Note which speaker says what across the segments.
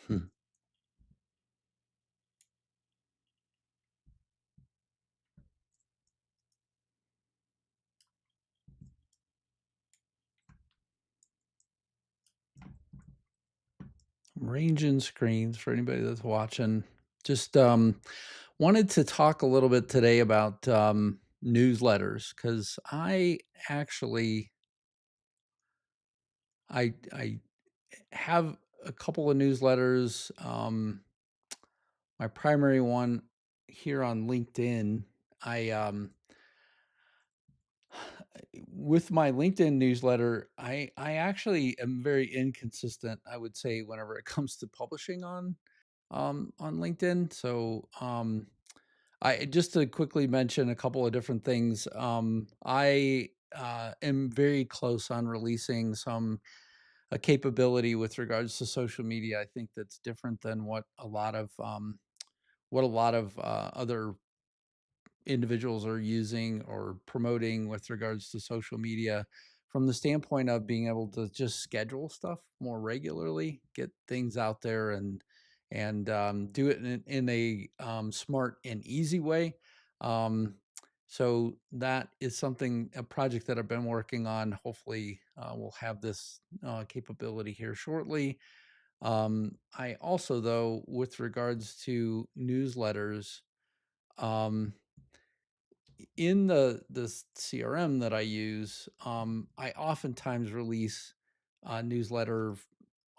Speaker 1: Hmm. Ranging screens for anybody that's watching. Just wanted to talk a little bit today about newsletters because actually I have a couple of newsletters. My primary one here on LinkedIn. I with my LinkedIn newsletter, I actually am very inconsistent, I would say, whenever it comes to publishing on LinkedIn. So I just to quickly mention a couple of different things. I am very close on releasing some a capability with regards to social media. I think that's different than what a lot of other individuals are using or promoting with regards to social media from the standpoint of being able to just schedule stuff more regularly, get things out there and do it in a smart and easy way. Um, so that is a project that I've been working on. Hopefully, we'll have this capability here shortly. I also, though, with regards to newsletters, um, in the CRM that I use, I oftentimes release a newsletter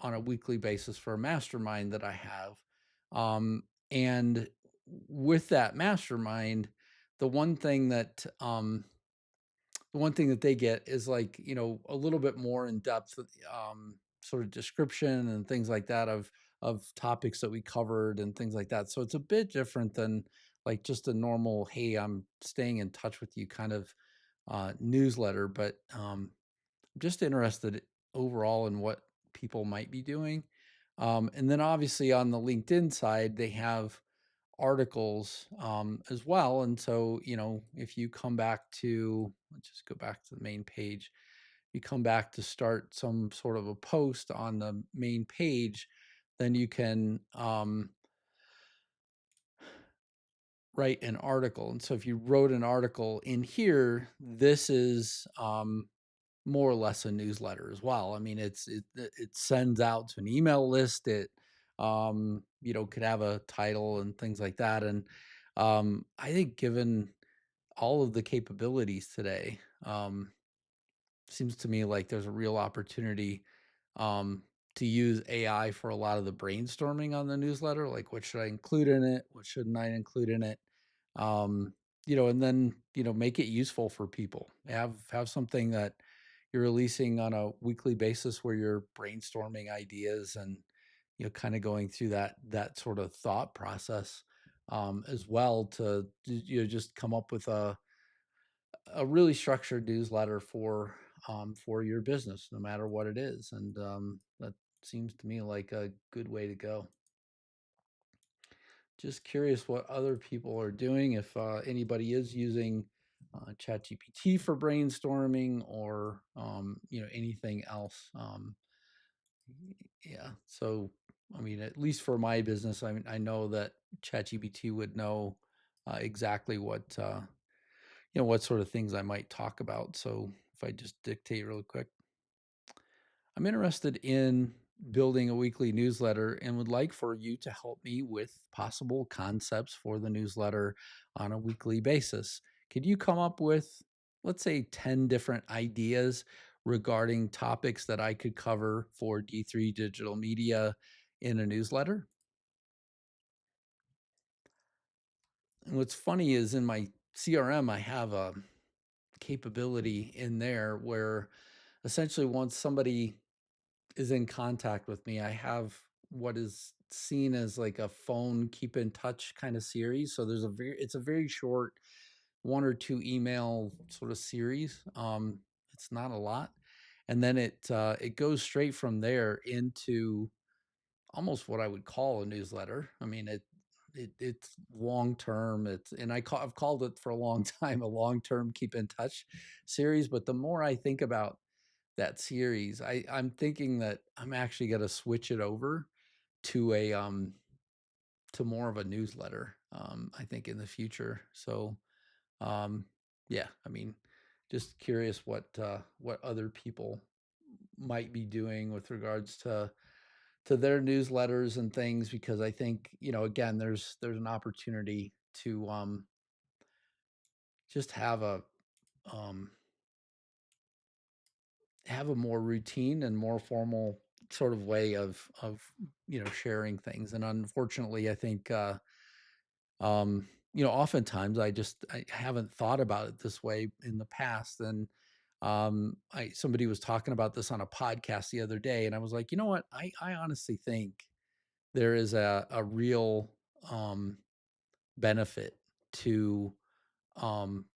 Speaker 1: on a weekly basis for a mastermind that I have. Um, and with that mastermind, the one thing that the one thing that they get is like, a little bit more in depth, sort of description and things like that of topics that we covered and things like that. So it's a bit different than like just a normal, hey, I'm staying in touch with you kind of newsletter. But I'm just interested overall in what people might be doing. And then obviously on the LinkedIn side, they have articles as well. And so, if you come back to, let's just go back to the main page, you come back to start some sort of a post on the main page, then you can write an article. And so if you wrote an article in here, this is more or less a newsletter as well. I mean, it sends out to an email list. It could have a title and things like that. And I think given all of the capabilities today, seems to me like there's a real opportunity um, to use AI for a lot of the brainstorming on the newsletter. Like, what should I include in it? What shouldn't I include in it? Um, and then make it useful for people. Have something that you're releasing on a weekly basis where you're brainstorming ideas and kind of going through that sort of thought process as well to just come up with a really structured newsletter for your business, no matter what it is. And that seems to me like a good way to go. Just curious what other people are doing, if anybody is using ChatGPT for brainstorming or anything else. Yeah. So, I mean, at least for my business, I know that ChatGPT would know exactly what sort of things I might talk about. So if I just dictate real quick, I'm interested in building a weekly newsletter and would like for you to help me with possible concepts for the newsletter on a weekly basis. Could you come up with, let's say, 10 different ideas regarding topics that I could cover for D3 Digital Media in a newsletter? And what's funny is in my CRM, I have a capability in there where essentially once somebody is in contact with me, I have what is seen as like a phone keep in touch kind of series. So it's a very short one or two email sort of series. It's not a lot. And then it goes straight from there into almost what I would call a newsletter. I mean, it's long term. I've called it for a long time a long term keep in touch series. But the more I think about that series, I'm thinking that I'm actually going to switch it over to a to more of a newsletter, I think in the future. So um, yeah, I mean, just curious what other people might be doing with regards to their newsletters and things, because I think, again, there's an opportunity to just um, have a more routine and more formal sort of way of sharing things. And unfortunately, I think oftentimes I haven't thought about it this way in the past. And I somebody was talking about this on a podcast the other day, and I was like, you know what? I honestly think there is a real benefit to um,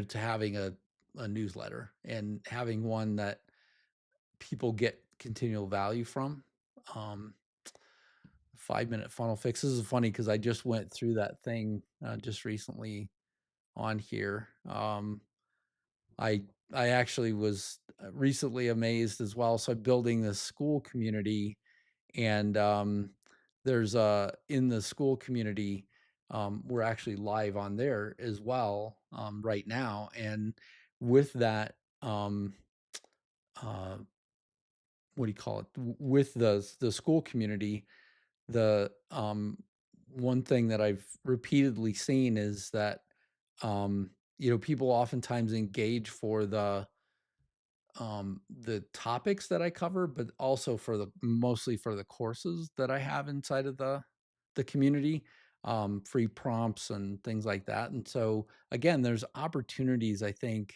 Speaker 1: to having a newsletter and having one that people get continual value from. Um, 5 minute funnel fix. This is funny because I just went through that thing just recently on here. I I actually was recently amazed as well. So I'm building this school community, and there's in the school community, we're actually live on there as well right now, and with that, uh, what do you call it? With the school community, the one thing that I've repeatedly seen is that people oftentimes engage for the topics that I cover, but also for the mostly for the courses that I have inside of the community, free prompts and things like that. And so again, there's opportunities I think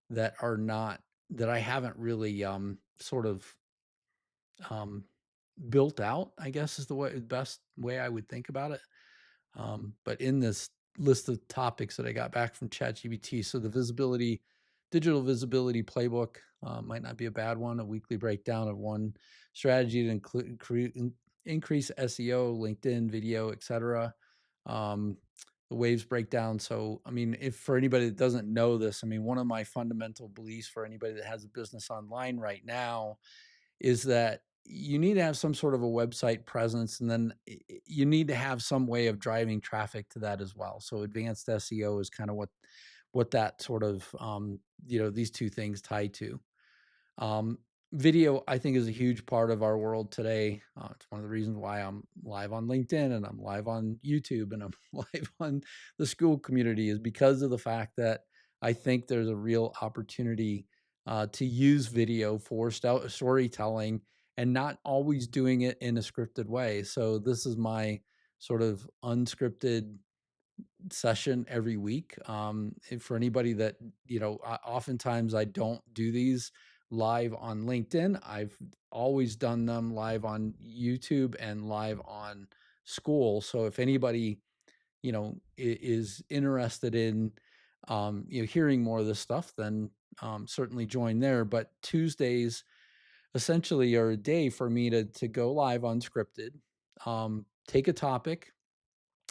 Speaker 1: that are not that I haven't really sort of um built out, I guess is the best way I would think about it. But in this list of topics that I got back from ChatGPT, so the digital visibility playbook might not be a bad one. A weekly breakdown of one strategy to increase SEO, LinkedIn, video, etc. Um, the waves breakdown. So, I mean, if for anybody that doesn't know this, I mean, one of my fundamental beliefs for anybody that has a business online right now is that you need to have some sort of a website presence, and then you need to have some way of driving traffic to that as well. So advanced SEO is kind of what that sort of these two things tie to. um, Video, I think, is a huge part of our world today. It's one of the reasons why I'm live on LinkedIn and I'm live on YouTube and I'm live on the school community, is because of the fact that I think there's a real opportunity to use video for storytelling and not always doing it in a scripted way. So this is my sort of unscripted session every week. And for anybody that, oftentimes I don't do these live on LinkedIn. I've always done them live on YouTube and live on school. So if anybody, is interested in, hearing more of this stuff, then certainly join there. But Tuesdays essentially are a day for me to go live unscripted, take a topic,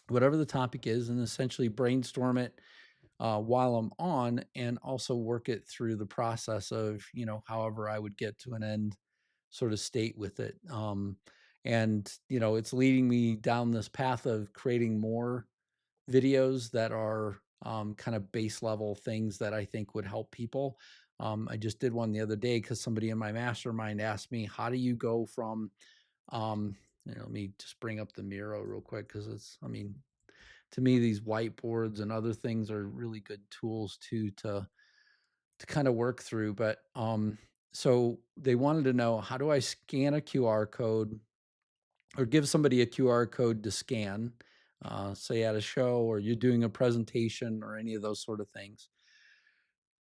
Speaker 1: whatever the topic is, and essentially brainstorm it while I'm on, and also work it through the process of, however I would get to an end sort of state with it. And, it's leading me down this path of creating more videos that are kind of base level things that I think would help people. I just did one the other day because somebody in my mastermind asked me, how do you go from, let me just bring up the Miro real quick because I mean, to me, these whiteboards and other things are really good tools to kind of work through. But so they wanted to know, how do I scan a QR code or give somebody a QR code to scan, say at a show or you're doing a presentation or any of those sort of things.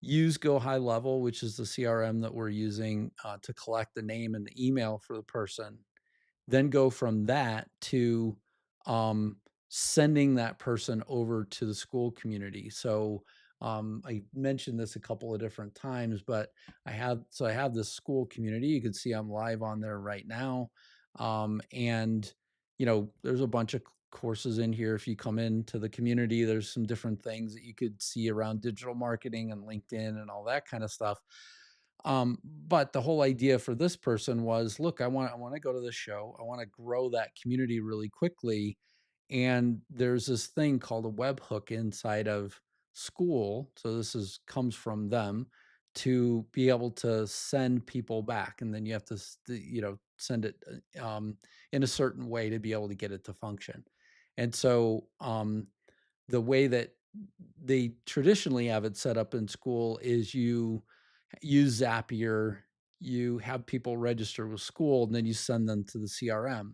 Speaker 1: Use Go High Level, which is the CRM that we're using to collect the name and the email for the person, then go from that to um, sending that person over to the school community. So I mentioned this a couple of different times, but I have this school community. You can see I'm live on there right now, and there's a bunch of courses in here. If you come into the community, there's some different things that you could see around digital marketing and LinkedIn and all that kind of stuff. But the whole idea for this person was, look, I want to go to this show. I want to grow that community really quickly. And there's this thing called a webhook inside of school. So this is comes from them to be able to send people back. And then you have to, send it in a certain way to be able to get it to function. And so the way that they traditionally have it set up in school is you use Zapier, you have people register with school, and then you send them to the CRM.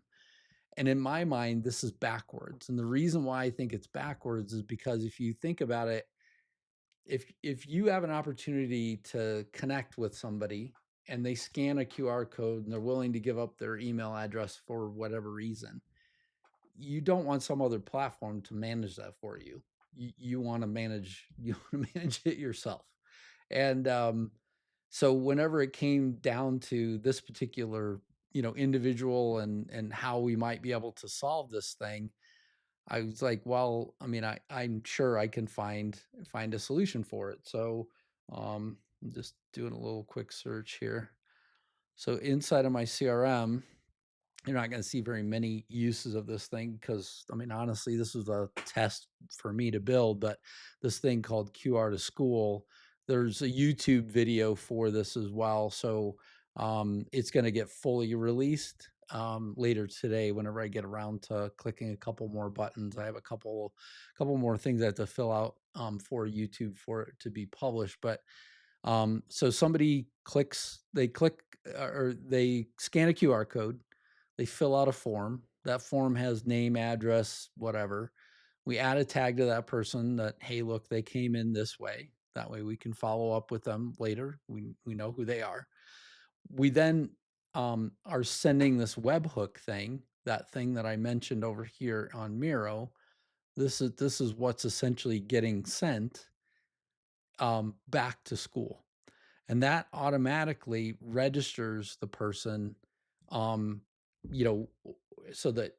Speaker 1: And in my mind, this is backwards. And the reason why I think it's backwards is because if you think about it, if you have an opportunity to connect with somebody and they scan a QR code and they're willing to give up their email address for whatever reason, you don't want some other platform to manage that for you. You want to manage you want to manage it yourself. And so whenever it came down to this particular, individual and how we might be able to solve this thing, I was like, well, I mean, I'm sure I can find a solution for it. So I'm just doing a little quick search here. So inside of my CRM, you're not going to see very many uses of this thing because, I mean, honestly, this was a test for me to build. But this thing called QR to School, there's a YouTube video for this as well. So it's going to get fully released later today whenever I get around to clicking a couple more buttons. I have a couple more things I have to fill out for YouTube for it to be published. But so they click or they scan a QR code, they fill out a form. That form has name, address, whatever. We add a tag to that person that, hey, look, they came in this way. That way we can follow up with them later. We know who they are. We then are sending this webhook thing, that thing that I mentioned over here on Miro. This is what's essentially getting sent back to school, and that automatically registers the person, um, you know, so that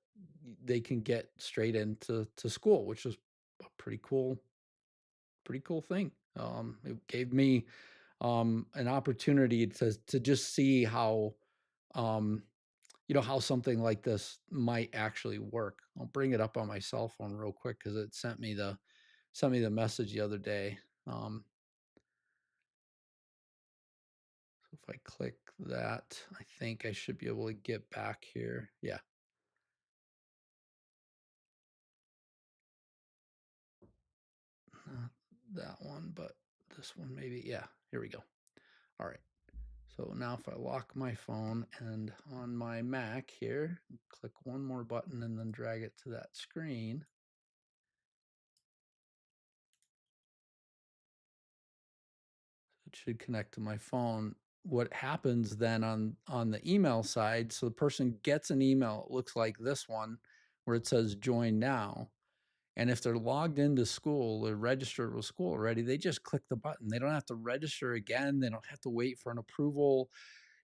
Speaker 1: they can get straight into school, which is a pretty cool thing. It gave me an opportunity to just see how um, how something like this might actually work. I'll bring it up on my cell phone real quick because it sent me the message the other day. So if I click that, I think I should be able to get back here. Yeah, not that one, but this one maybe. Yeah, here we go. All right. So now if I lock my phone and on my Mac here, click one more button and then drag it to that screen, it should connect to my phone. What happens then on the email side, so the person gets an email, it looks like this one, where it says join now. And if they're logged into school or registered with school already, they just click the button. They don't have to register again. They don't have to wait for an approval.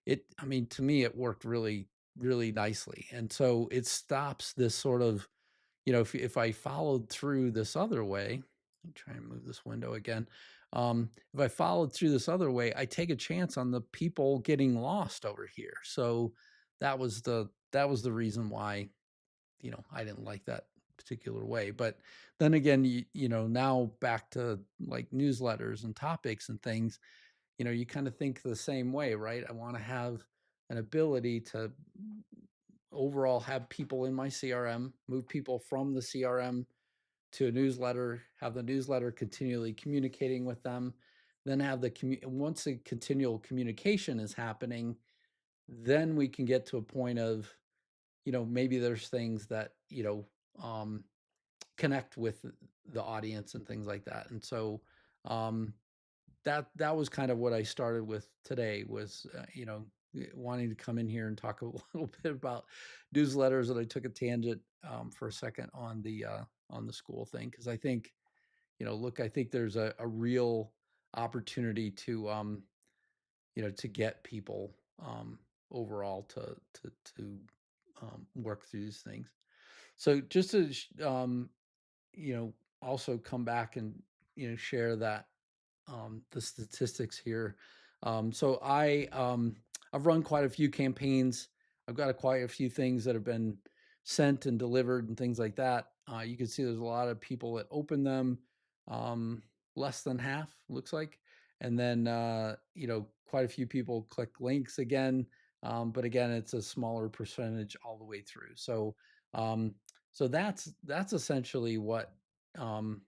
Speaker 1: I mean, to me, it worked really, really nicely. And so it stops this sort of, if I followed through this other way, let me try and move this window again. If I followed through this other way, I take a chance on the people getting lost over here. So that was the reason why, I didn't like that particular way. But then again, now back to like newsletters and topics and things, you kind of think the same way, right? I want to have an ability to overall have people in my CRM, move people from the CRM to a newsletter, have the newsletter continually communicating with them, then have once the continual communication is happening, then we can get to a point of, maybe there's things that, connect with the audience and things like that. And so um, that was kind of what I started with today was, wanting to come in here and talk a little bit about newsletters. And I took a tangent for a second on the school thing because I think, look, I think there's a real opportunity to get people overall to work through these things. So just to you know, also come back and, share that the statistics here. I've run quite a few campaigns. I've got quite a few things that have been sent and delivered and things like that. You can see there's a lot of people that open them, um, less than half looks like, and then quite a few people click links again. But again, it's a smaller percentage all the way through. Um, so that's essentially um,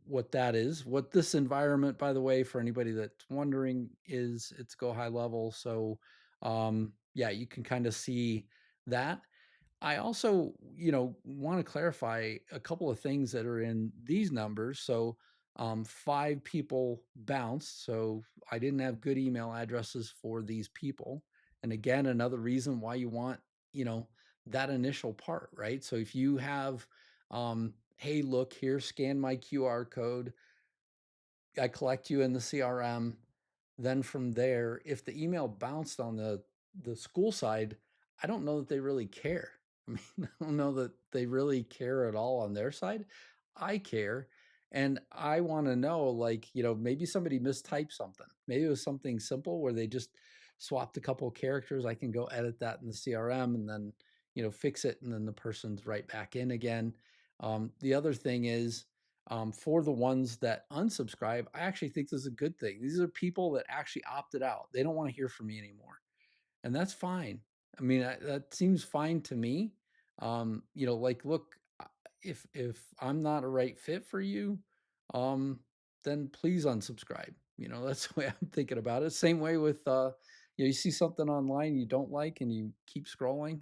Speaker 1: what that is. What this environment, by the way, for anybody that's wondering, is it's Go High Level. So yeah, you can kind of see that. I also, want to clarify a couple of things that are in these numbers. So, 5 people bounced. So I didn't have good email addresses for these people. And again, another reason why you want, you know, that initial part, right? So if you have, hey, look here, scan my QR code, I collect you in the CRM. Then from there, if the email bounced on the school side, I don't know that they really care. I mean, I don't know that they really care at all on their side. I care. And I want to know, like, maybe somebody mistyped something. Maybe it was something simple where they just swapped a couple of characters. I can go edit that in the CRM and then, fix it. And then the person's right back in again. The other thing is, for the ones that unsubscribe, I actually think this is a good thing. These are people that actually opted out. They don't want to hear from me anymore, and that's fine. I mean, that seems fine to me. Like, look, if I'm not a right fit for you, um, then please unsubscribe. That's the way I'm thinking about it. Same way with, you see something online you don't like and you keep scrolling,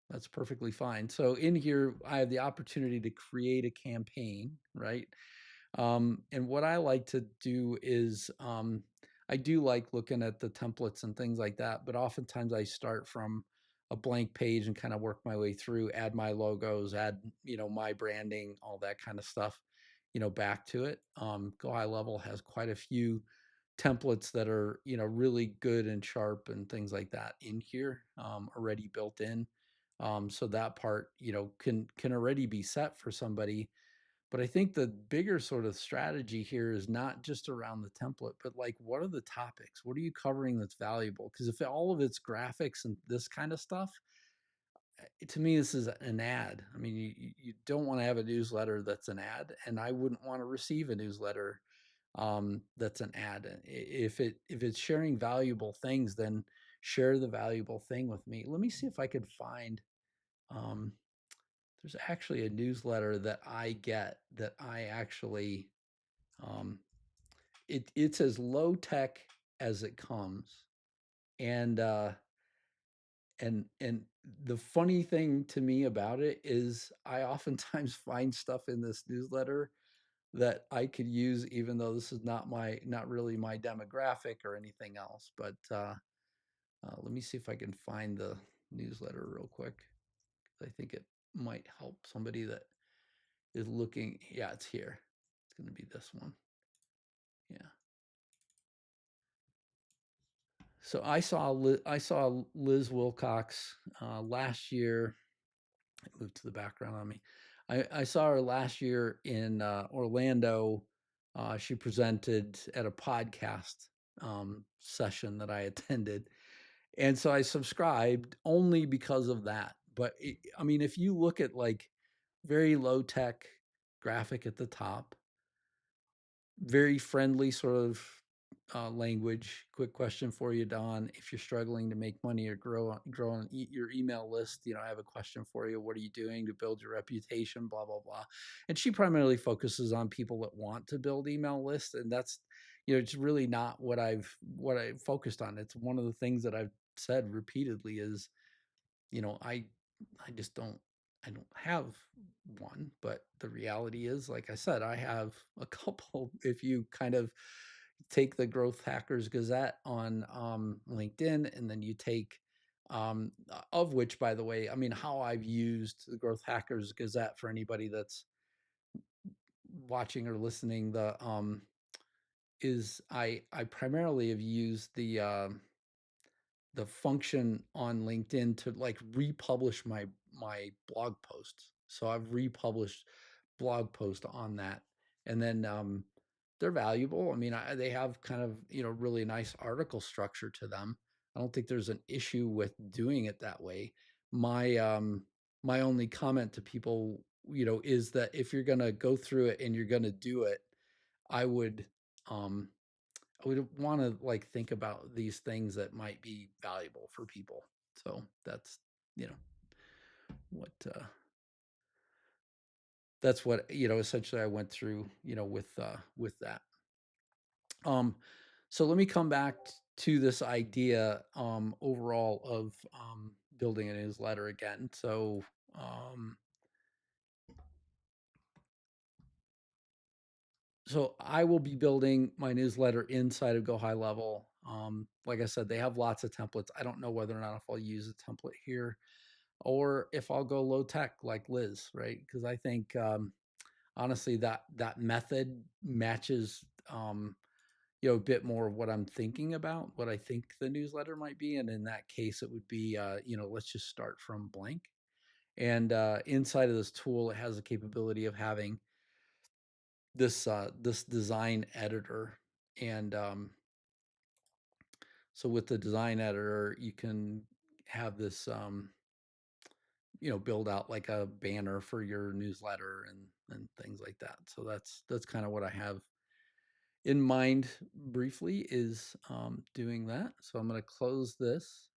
Speaker 1: that's perfectly fine. So in here, I have the opportunity to create a campaign, right? And what I like to do is, I do like looking at the templates and things like that, but oftentimes I start from a blank page and kind of work my way through, add my logos, add, my branding, all that kind of stuff, back to it. Go High Level has quite a few templates that are, really good and sharp and things like that in here, already built in. So that part, can already be set for somebody. But I think the bigger sort of strategy here is not just around the template, but like, what are the topics? What are you covering that's valuable? Because if all of it's graphics and this kind of stuff, to me, this is an ad. I mean, you don't want to have a newsletter that's an ad, and I wouldn't want to receive a newsletter, that's an ad. If it's sharing valuable things, then share the valuable thing with me. Let me see if I could find. Um, there's actually a newsletter that I get that I actually, um, it's as low tech as it comes, and and the funny thing to me about it is I oftentimes find stuff in this newsletter that I could use, even though this is not really my demographic or anything else. But let me see if I can find the newsletter real quick. I think it might help somebody that is looking. Yeah, it's here. It's going to be this one. Yeah. So I saw Liz Wilcox last year. It moved to the background on me. I saw her last year in Orlando. She presented at a podcast session that I attended, and so I subscribed only because of that. But I mean, if you look at like very low tech graphic at the top, very friendly sort of language. Quick question for you, Don. If you're struggling to make money or your email list, I have a question for you. What are you doing to build your reputation? Blah blah blah. And she primarily focuses on people that want to build email lists, and that's, it's really not what I focused on. It's one of the things that I've said repeatedly is, I just don't have one. But the reality is, like I said, I have a couple. If you kind of take the Growth Hackers Gazette on LinkedIn, and then you take, of which, by the way, I mean, how I've used the Growth Hackers Gazette for anybody that's watching or listening, the is I primarily have used the function on LinkedIn to like republish my blog posts. So I've republished blog post on that, and then they're valuable. I mean, they have kind of, really nice article structure to them. I don't think there's an issue with doing it that way. My my only comment to people, is that if you're going to go through it and you're going to do it, I would um I would want to like think about these things that might be valuable for people. So that's, you know, what that's what, essentially I went through, with that. Um, so let me come back to this idea overall of building a newsletter again. Um, so I will be building my newsletter inside of Go High Level. Like I said, they have lots of templates. I don't know whether or not if I'll use a template here or if I'll go low tech like Liz, right? Because I think honestly that method matches a bit more of what I'm thinking about, what I think the newsletter might be. And in that case, it would be, let's just start from blank. And inside of this tool, it has the capability of having this design editor. And so with the design editor, you can have this, build out like a banner for your newsletter and things like that. So that's kind of what I have in mind briefly is doing that. So I'm going to close this.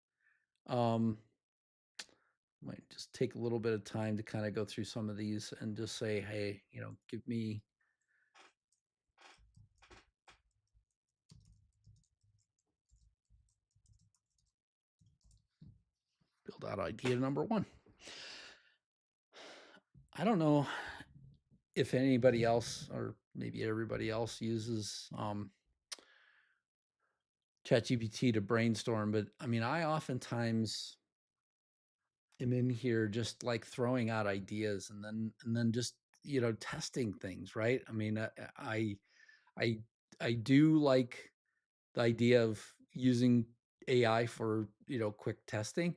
Speaker 1: Um, might just take a little bit of time to kind of go through some of these and just say, hey, give me build out idea number one. I don't know if anybody else or maybe everybody else uses ChatGPT to brainstorm, but I mean, I oftentimes am in here just like throwing out ideas and then just testing things, right? I mean, I I do like the idea of using AI for, quick testing.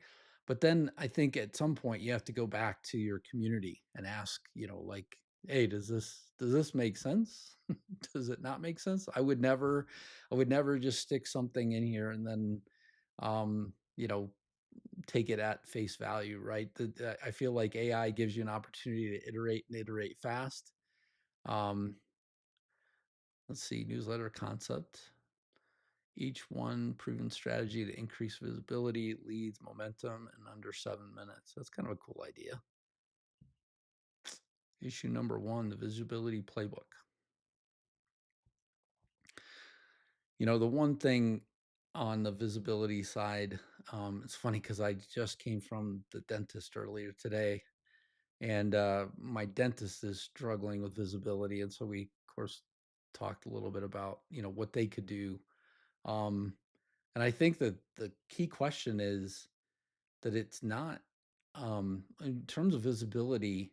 Speaker 1: But then I think at some point you have to go back to your community and ask, like, hey, does this make sense? Does it not make sense? I would never just stick something in here and then um, you know, take it at face value, right? I feel like AI gives you an opportunity to iterate and iterate fast. Um, let's see, newsletter concept. Each one proven strategy to increase visibility, leads, momentum in under 7 minutes. That's kind of a cool idea. Issue number one, the visibility playbook. The one thing on the visibility side, it's funny because I just came from the dentist earlier today, and my dentist is struggling with visibility. And so we, of course, talked a little bit about, what they could do. Um, and I think that the key question is, that it's not in terms of visibility,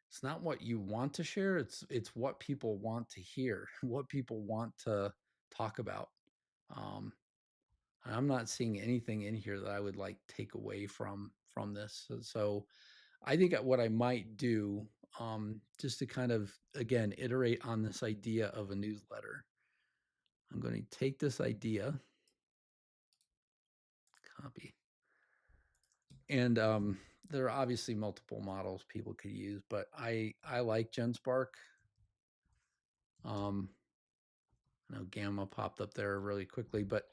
Speaker 1: it's not what you want to share, it's what people want to hear, what people want to talk about. um I'm not seeing anything in here that I would like take away from this. So I think what I might do, just to kind of again iterate on this idea of a newsletter, I'm going to take this idea, copy. And there are obviously multiple models people could use, but I like GenSpark. Um, I know Gamma popped up there really quickly, but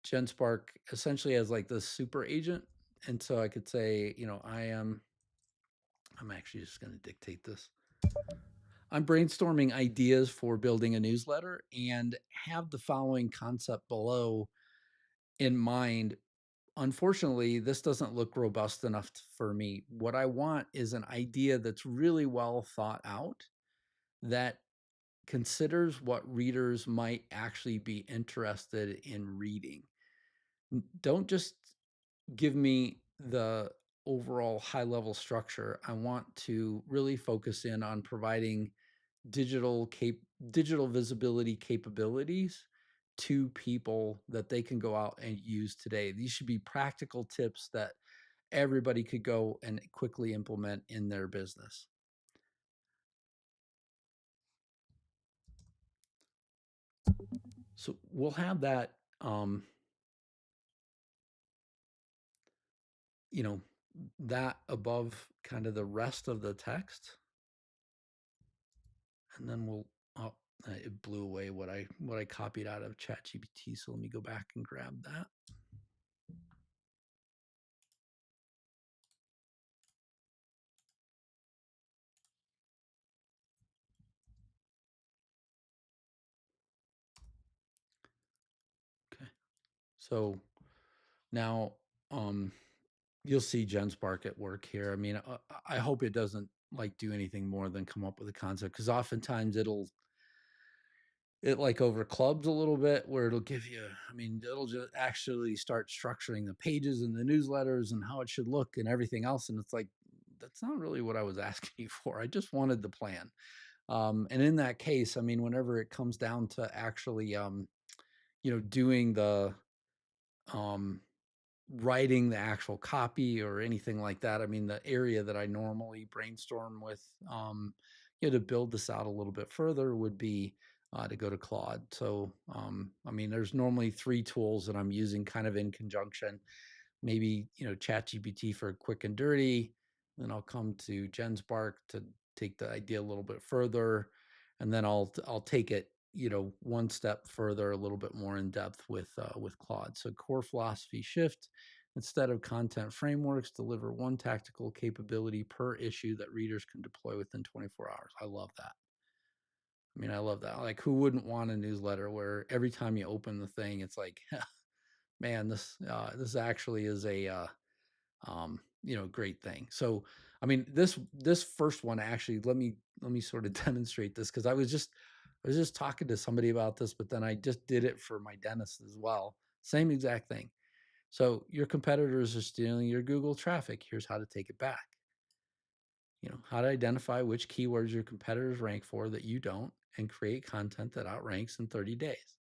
Speaker 1: GenSpark essentially has like this super agent, and so I could say, I'm actually just going to dictate this. I'm brainstorming ideas for building a newsletter and have the following concept below in mind. Unfortunately, this doesn't look robust enough for me. What I want is an idea that's really well thought out, that considers what readers might actually be interested in reading. Don't just give me the overall high level structure. I want to really focus in on providing digital digital visibility capabilities to people that they can go out and use today. These should be practical tips that everybody could go and quickly implement in their business. So we'll have that, you know, that above kind of the rest of the text, and then we'll, oh, it blew away what I copied out of ChatGPT. So let me go back and grab that. Okay. So now, um, you'll see GenSpark at work here. I mean, I hope it doesn't like do anything more than come up with a concept, because oftentimes it like over clubs a little bit, where it'll give you, I mean, it'll just actually start structuring the pages and the newsletters and how it should look and everything else. And it's like, that's not really what I was asking you for. I just wanted the plan. And in that case, I mean, whenever it comes down to actually, doing the, um, writing the actual copy or anything like that. I mean, the area that I normally brainstorm with, to build this out a little bit further would be to go to Claude. So, I mean, there's normally three tools that I'm using kind of in conjunction. Maybe, ChatGPT for quick and dirty. Then I'll come to GenSpark to take the idea a little bit further, and then I'll take it, one step further, a little bit more in depth with Claude. So core philosophy shift: instead of content frameworks, deliver one tactical capability per issue that readers can deploy within 24 hours. I love that. I mean, I love that. Like, who wouldn't want a newsletter where every time you open the thing, it's like, man, this actually is a great thing. So, I mean, this first one, actually, let me sort of demonstrate this, because I was just talking to somebody about this, but then I just did it for my dentist as well. Same exact thing. So your competitors are stealing your Google traffic. Here's how to take it back. How to identify which keywords your competitors rank for that you don't, and create content that outranks in 30 days.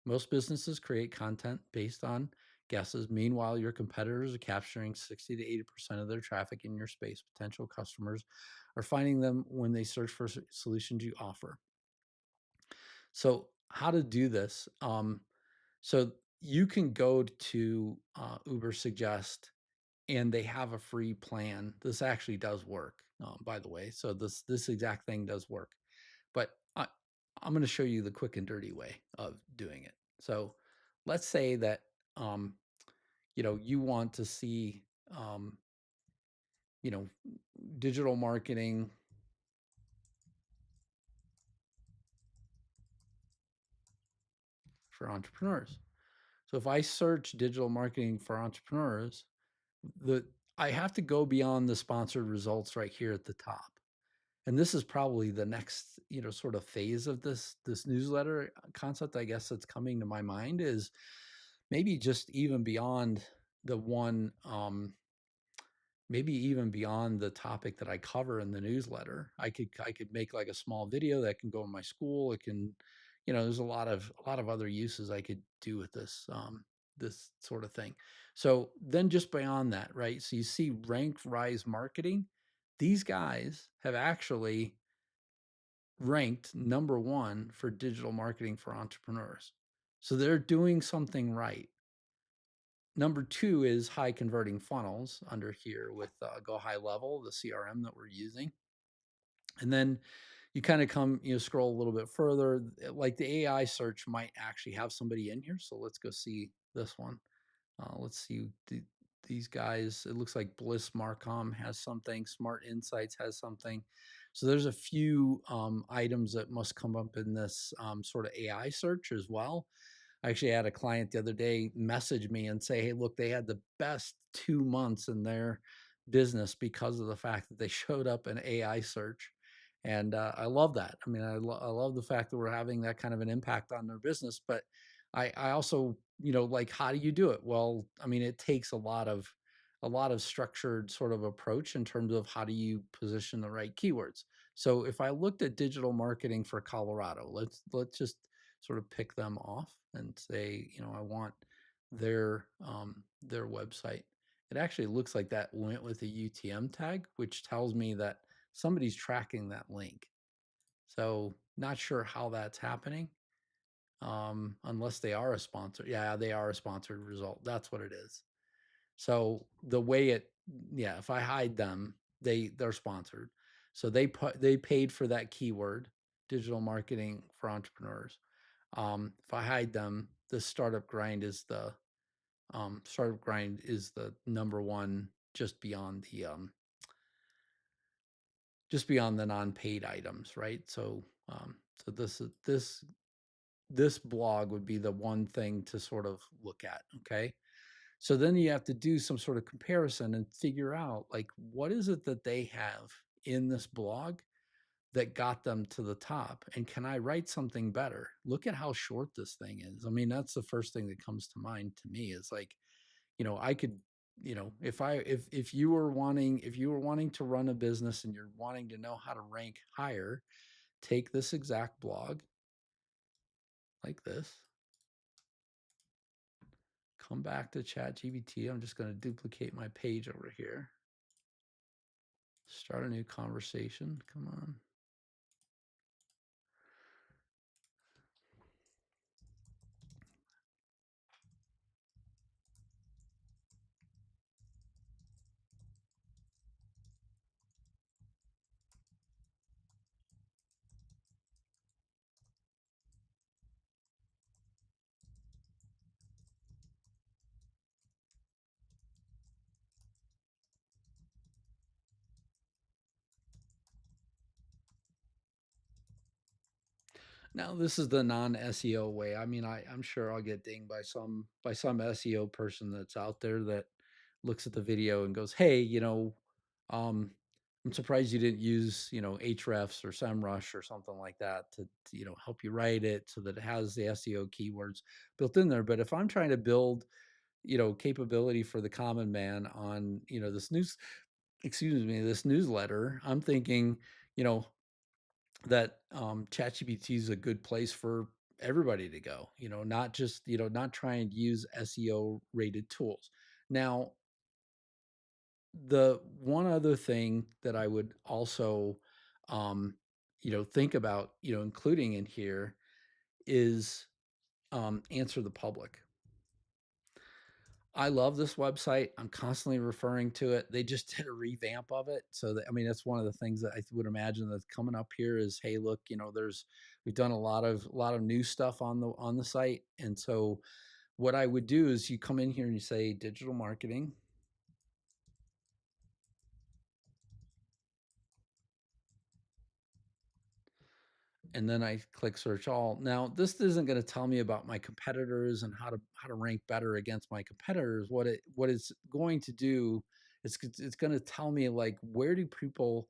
Speaker 1: Most businesses create content based on guesses. Meanwhile, your competitors are capturing 60 to 80% of their traffic in your space. Potential customers are finding them when they search for solutions you offer. So, how to do this? So, you can go to Uber Suggest, and they have a free plan. This actually does work, by the way. So this exact thing does work, but I'm going to show you the quick and dirty way of doing it. So let's say that, um, you want to see, um, you know digital marketing for entrepreneurs. So if I search digital marketing for entrepreneurs, the I have to go beyond the sponsored results right here at the top. And this is probably the next, sort of phase of this newsletter concept, I guess, that's coming to my mind, is maybe just even beyond the one, maybe even beyond the topic that I cover in the newsletter. I could make like a small video that can go in my school. It can, there's a lot of other uses I could do with this sort of thing. So then just beyond that, right? So you see Rank Rise Marketing. These guys have actually ranked number one for digital marketing for entrepreneurs. So they're doing something right. Number two is high converting funnels under here with Go High Level, the CRM that we're using. And then you kind of come, scroll a little bit further. Like the AI search might actually have somebody in here. So let's go see this one. Let's see these guys. It looks like Bliss Marcom has something. Smart Insights has something. So there's a few items that must come up in this sort of AI search as well. I actually had a client the other day message me and say, "Hey, look, they had the best 2 months in their business because of the fact that they showed up in AI search." And I love that. I mean, I love the fact that we're having that kind of an impact on their business. But I also, like, how do you do it? Well, I mean, it takes a lot of structured sort of approach in terms of how do you position the right keywords. So if I looked at digital marketing for Colorado, let's just sort of pick them off and say, I want their website. It actually looks like that went with a UTM tag, which tells me that somebody's tracking that link. So not sure how that's happening. unless they are a sponsor. Yeah, they are a sponsored result. That's what it is. So the way it, yeah, if I hide them, they're sponsored. So they paid for that keyword, digital marketing for entrepreneurs. If I hide them, the startup grind is the number one, just beyond the non-paid items, right? So this blog would be the one thing to sort of look at. Okay. So then you have to do some sort of comparison and figure out, like, what is it that they have in this blog that got them to the top? And can I write something better? Look at how short this thing is. I mean, that's the first thing that comes to mind to me is like, I could, if you were wanting to run a business and you're wanting to know how to rank higher, take this exact blog like this, come back to ChatGPT. I'm just going to duplicate my page over here. Start a new conversation. Come on. Now this is the non-SEO way. I mean, I'm sure I'll get dinged by some SEO person that's out there that looks at the video and goes, "Hey, um, I'm surprised you didn't use, Ahrefs or SEMrush or something like that to help you write it so that it has the SEO keywords built in there." But if I'm trying to build, capability for the common man on, this newsletter, I'm thinking, you know, that ChatGPT is a good place for everybody to go. Not just, not try and use SEO rated tools. Now, the one other thing that I would also, um, think about, including in here is Answer the Public. I love this website. I'm constantly referring to it. They just did a revamp of it. So that, I mean, that's one of the things that I would imagine that's coming up here is, hey, look, we've done a lot of new stuff on the site. And so what I would do is you come in here and you say digital marketing, and then I click search all. Now, this isn't going to tell me about my competitors and how to rank better against my competitors. What it's going to do is it's going to tell me, like, where do people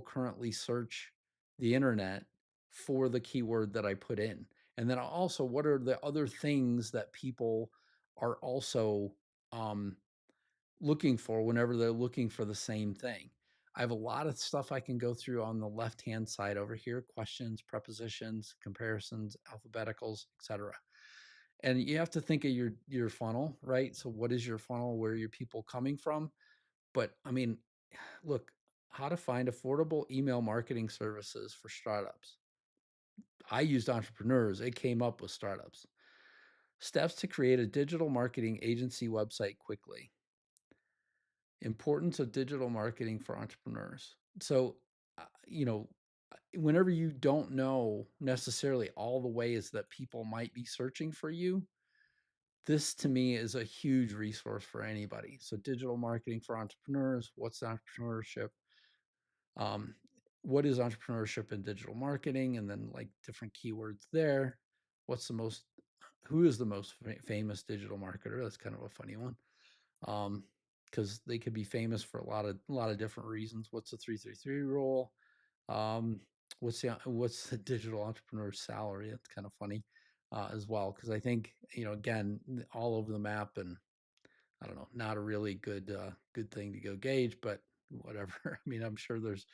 Speaker 1: currently search the internet for the keyword that I put in, and then also what are the other things that people are also um, looking for whenever they're looking for the same thing. I have a lot of stuff I can go through on the left-hand side over here: questions, prepositions, comparisons, alphabeticals, etc. And you have to think of your funnel, right? So what is your funnel? Where are your people coming from? But I mean, look, how to find affordable email marketing services for startups. I used entrepreneurs. It came up with startups. Steps to create a digital marketing agency website quickly. Importance of digital marketing for entrepreneurs. So, whenever you don't know necessarily all the ways that people might be searching for you, this to me is a huge resource for anybody. So, digital marketing for entrepreneurs, what's entrepreneurship? Um, what is entrepreneurship and digital marketing? And then, like, different keywords there. What's the most, who is the most famous digital marketer? That's kind of a funny one. Because they could be famous for a lot of different reasons. What's the 333 rule? Um, what's the digital entrepreneur salary? It's kind of funny as well, because I think, again, all over the map, and I don't know, not a really good thing to go gauge, but whatever. I mean, I'm sure there's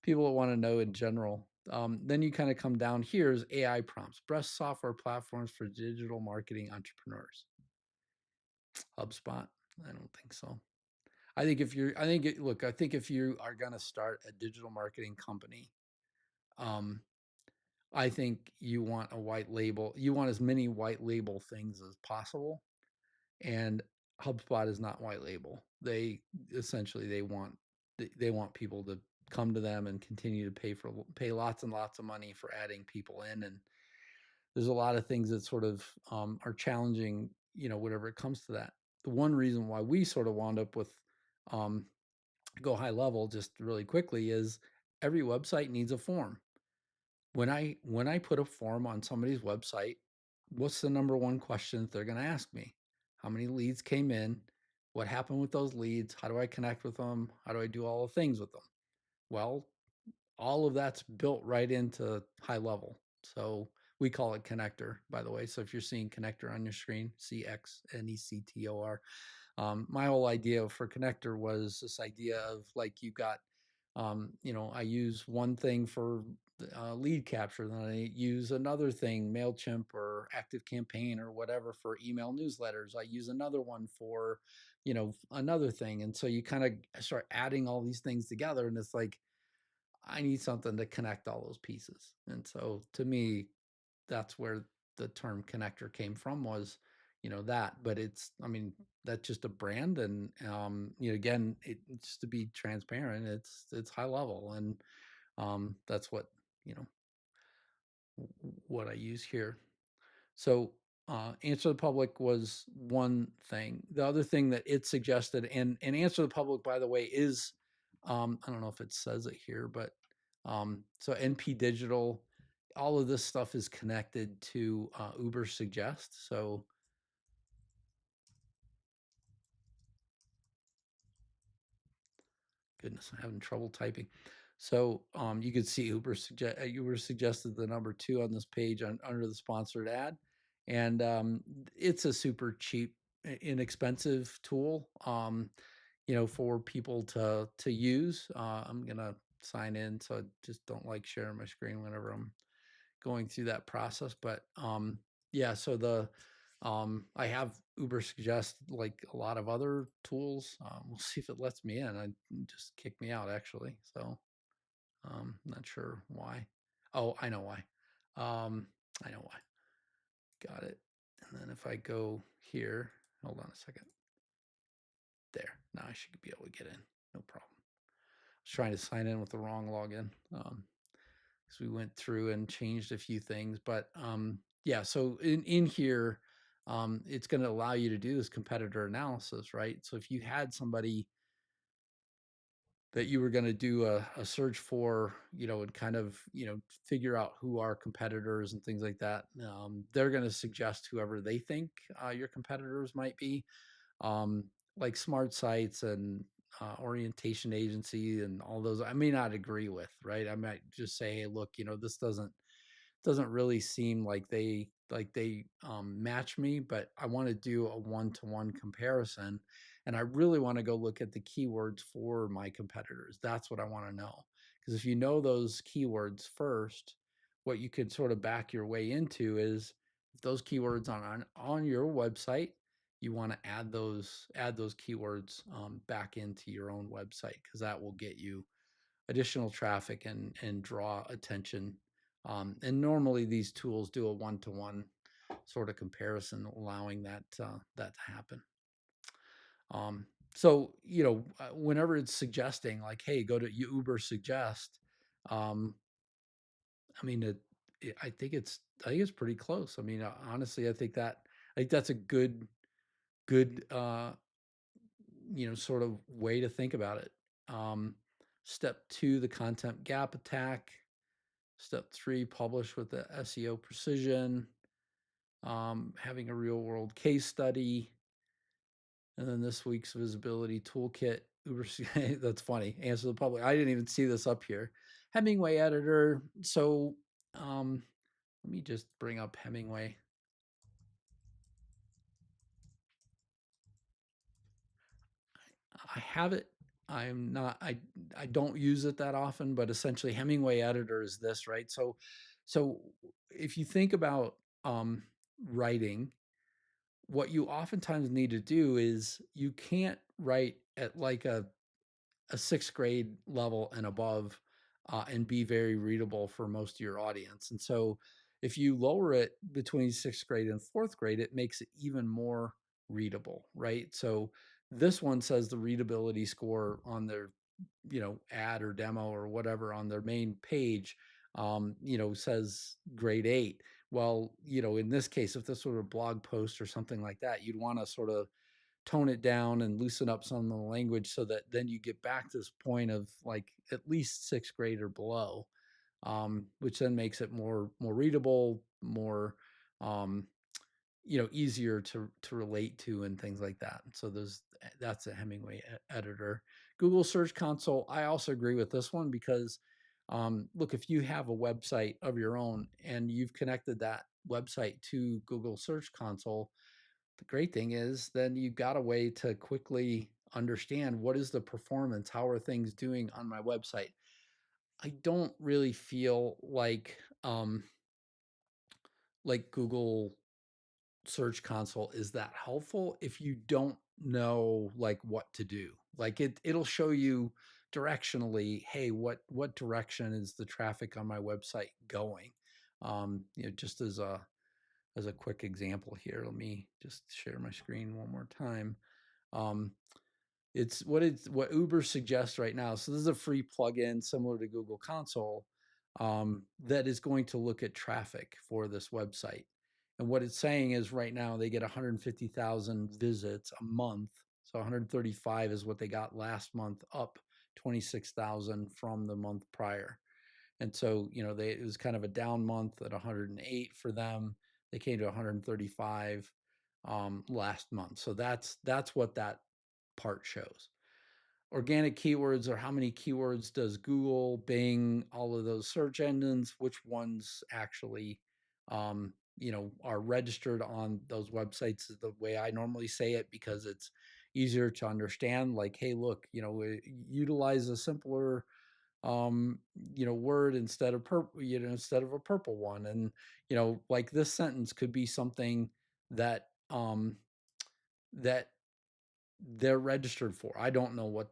Speaker 1: people that want to know in general. Then you kind of come down here is AI prompts, best software platforms for digital marketing entrepreneurs. HubSpot? I don't think so. I think if you're, I think, look, I think if you are going to start a digital marketing company, um, I think you want a white label. You want as many white label things as possible, and HubSpot is not white label. They essentially they want people to come to them and continue to pay lots and lots of money for adding people in, and there's a lot of things that sort of are challenging, whenever it comes to that. The one reason why we sort of wound up with um, go high level just really quickly is every website needs a form. When I put a form on somebody's website, what's the number one question that they're going to ask me? How many leads came in? What happened with those leads? How do I connect with them? How do I do all the things with them? Well, all of that's built right into high level. So we call it connector, by the way. So if you're seeing connector on your screen, CXNECTOR. My whole idea for connector was this idea of like you got, I use one thing for lead capture, then I use another thing, MailChimp or ActiveCampaign or whatever for email newsletters. I use another one for, another thing. And so you kind of start adding all these things together, and it's like, I need something to connect all those pieces. And so to me, that's where the term connector came from, was, that, but I mean, that's just a brand. And, again, it's to be transparent, it's high level. And, that's you know, what I use here. So, Answer the Public was one thing. The other thing that it suggested, and Answer the Public, by the way, is, I don't know if it says it here, but so NP Digital, all of this stuff is connected to Ubersuggest. So goodness, I'm having trouble typing. So you could see Uber suggested the number 2 on this page under the sponsored ad, and it's a super cheap, inexpensive tool, for people to use. I'm gonna sign in, so I just don't like sharing my screen whenever I'm going through that process. But yeah, so I have Ubersuggest like a lot of other tools. We'll see if it lets me in. I just kicked me out actually. So not sure why. Oh, I know why. I know why. Got it. And then if I go here, hold on a second. There. Now I should be able to get in. No problem. I was trying to sign in with the wrong login. Because we went through and changed a few things. But yeah, so in here, it's going to allow you to do this competitor analysis, right? So if you had somebody that you were going to do a search for, and kind of, figure out who are competitors and things like that, they're going to suggest whoever they think your competitors might be, um, like Smart Sites and Orientation Agency and all those. I may not agree with, right? I might just say, hey, look, this doesn't really seem like they match me, but I want to do a one-to-one comparison, and I really want to go look at the keywords for my competitors. That's what I want to know, because if you know those keywords first, what you could sort of back your way into is, if those keywords on your website, you want to add those keywords back into your own website, because that will get you additional traffic and draw attention. And normally these tools do a one-to-one sort of comparison, allowing that to happen. So whenever it's suggesting like, hey, go to Ubersuggest, um, I mean, I think it's pretty close. I mean, honestly, I think that's a good sort of way to think about it. Um, Step 2, the content gap attack. Step 3, publish with the SEO precision. Having a real world case study. And then this week's visibility toolkit. Uber, that's funny. Answer the Public. I didn't even see this up here. Hemingway editor. So let me just bring up Hemingway. I have it. I'm not. I don't use it that often, but essentially Hemingway editor is this, right? So if you think about writing, what you oftentimes need to do is, you can't write at like a sixth grade level and above and be very readable for most of your audience. And so if you lower it between sixth grade and fourth grade, it makes it even more readable, right? So this one says the readability score on their, ad or demo or whatever on their main page, says grade 8. Well, in this case, if this were a blog post or something like that, you'd want to sort of tone it down and loosen up some of the language so that then you get back to this point of like at least sixth grade or below, which then makes it more readable, more um, easier to relate to and things like that. So that's a Hemingway editor. Google Search Console, I also agree with this one because look, if you have a website of your own and you've connected that website to Google Search Console, the great thing is then you've got a way to quickly understand what is the performance, how are things doing on my website. I don't really feel like Google Search Console is that helpful if you don't know like what to do. Like it'll show you directionally, hey, what direction is the traffic on my website going? Just as a quick example here, let me just share my screen one more time. Um, it's what Uber suggests right now. So this is a free plugin similar to Google Console, that is going to look at traffic for this website. And what it's saying is right now they get 150,000 visits a month. So 135 is what they got last month, up 26,000 from the month prior. And so, it was kind of a down month at 108 for them. They came to 135 last month. So that's what that part shows. Organic keywords are how many keywords does Google, Bing, all of those search engines, which ones actually, are registered on those websites is the way I normally say it because it's easier to understand. Like, hey, look, utilize a simpler, word instead of purple, instead of a purple one. And, like this sentence could be something that, that they're registered for. I don't know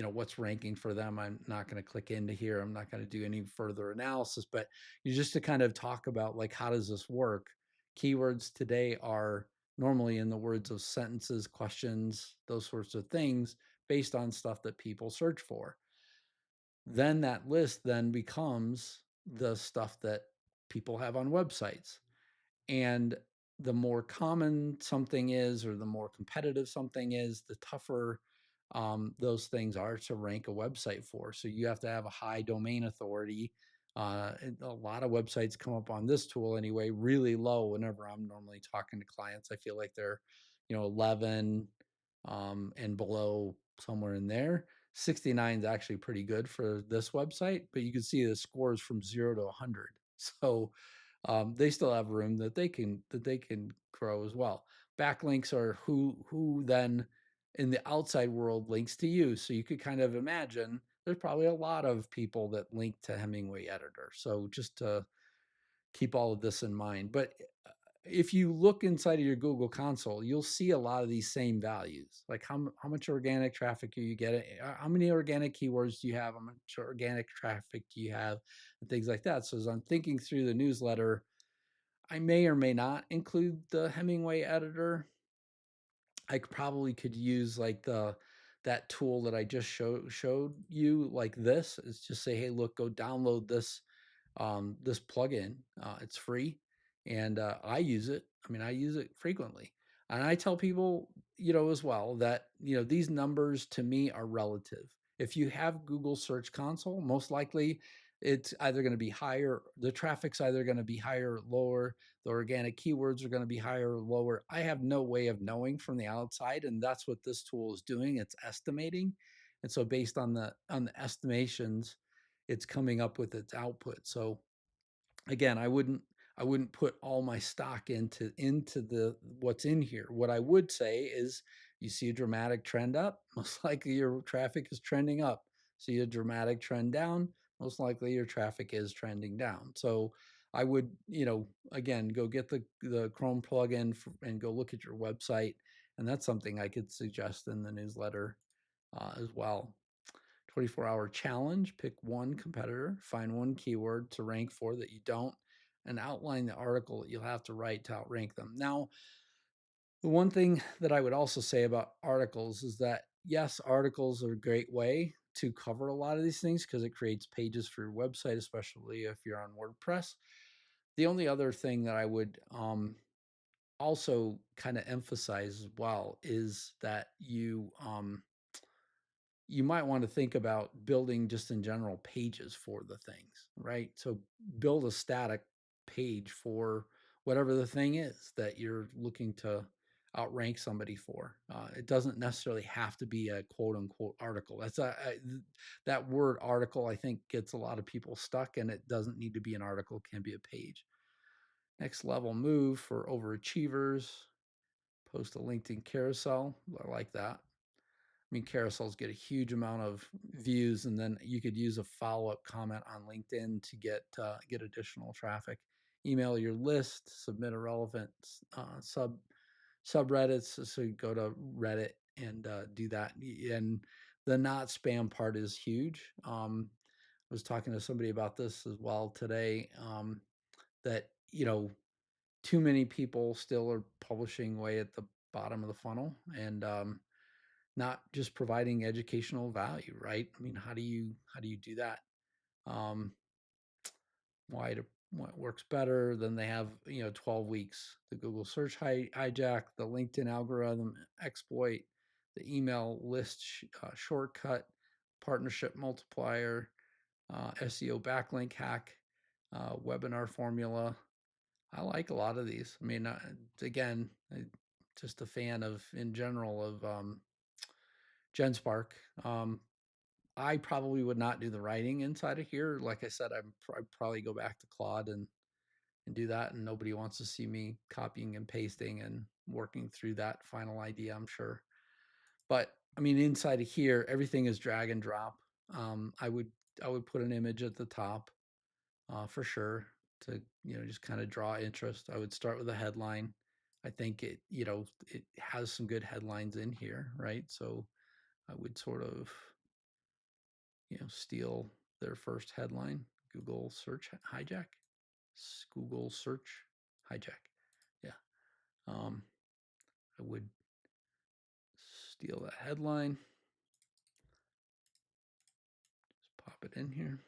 Speaker 1: what's ranking for them. I'm not going to click into here. I'm not going to do any further analysis, but you just to kind of talk about like how does this work? Keywords today are normally in the words of sentences, questions, those sorts of things based on stuff that people search for. Then that list then becomes the stuff that people have on websites. And the more common something is, or the more competitive something is, the tougher those things are to rank a website for. So you have to have a high domain authority. A lot of websites come up on this tool anyway, really low whenever I'm normally talking to clients. I feel like they're, 11 and below, somewhere in there. 69 is actually pretty good for this website, but you can see the scores from 0 to 100. So they still have room that they can grow as well. Backlinks are who then in the outside world links to you. So you could kind of imagine there's probably a lot of people that link to Hemingway Editor. So just to keep all of this in mind. But if you look inside of your Google console, you'll see a lot of these same values. Like how much organic traffic are you getting? How many organic keywords do you have? How much organic traffic do you have? And things like that. So as I'm thinking through the newsletter, I may or may not include the Hemingway editor. I probably could use like that tool that I just showed you, like this is just say, hey, look, go download this plugin. It's free, and I use it. I mean, I use it frequently, and I tell people, as well that these numbers to me are relative. If you have Google Search Console, most likely it's either going to be higher. The traffic's either going to be higher or lower. The organic keywords are going to be higher or lower. I have no way of knowing from the outside, and that's what this tool is doing. It's estimating, and so based on the estimations, it's coming up with its output. So again, I wouldn't put all my stock into the what's in here. What I would say is you see a dramatic trend up, most likely your traffic is trending up. See a dramatic trend down, most likely your traffic is trending down. So I would, again, go get the Chrome plugin and go look at your website. And that's something I could suggest in the newsletter as well. 24-hour challenge. Pick one competitor, find one keyword to rank for that you don't, and outline the article that you'll have to write to outrank them. Now, the one thing that I would also say about articles is that, yes, articles are a great way to cover a lot of these things because it creates pages for your website, especially if you're on WordPress. The only other thing that I would also kind of emphasize as well is that you might want to think about building just in general pages for the things, right? So build a static page for whatever the thing is that you're looking to outrank somebody for. It doesn't necessarily have to be a quote unquote article. That word article, I think, gets a lot of people stuck, and it doesn't need to be an article, it can be a page. Next level move for overachievers, post a LinkedIn carousel. I like that. I mean, carousels get a huge amount of views, and then you could use a follow-up comment on LinkedIn to get additional traffic. Email your list, submit a relevant subreddits. So you go to Reddit and do that. And the not spam part is huge. I was talking to somebody about this as well today. That too many people still are publishing way at the bottom of the funnel, and not just providing educational value, right? I mean, how do you do that? Um, what works better than they have 12 weeks? The Google search hijack, the LinkedIn algorithm exploit, the email list shortcut, partnership multiplier, SEO backlink hack, webinar formula. I like a lot of these. I mean, again, just a fan of, in general, of GenSpark. Um, I probably would not do the writing inside of here. Like I said, I'd probably go back to Claude and do that. And nobody wants to see me copying and pasting and working through that final idea, I'm sure. But I mean, inside of here, everything is drag and drop. I would put an image at the top for sure to just kind of draw interest. I would start with a headline. I think it has some good headlines in here, right? So I would sort of steal their first headline. Google search hijack. Google search hijack. Yeah. Um, I would steal that headline. Just pop it in here.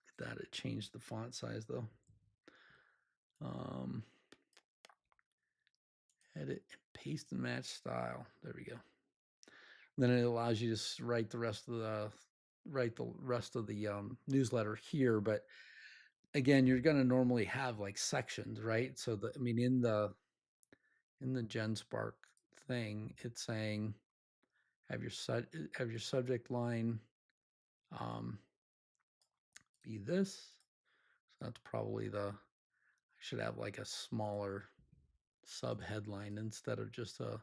Speaker 1: Look at that. It changed the font size though. Edit and paste and match style. There we go. Then it allows you to write the rest of the newsletter here. But again, you're going to normally have like sections, right? So I mean, in the GenSpark thing, it's saying have your subject line be this. So that's probably I should have like a smaller sub headline instead of just a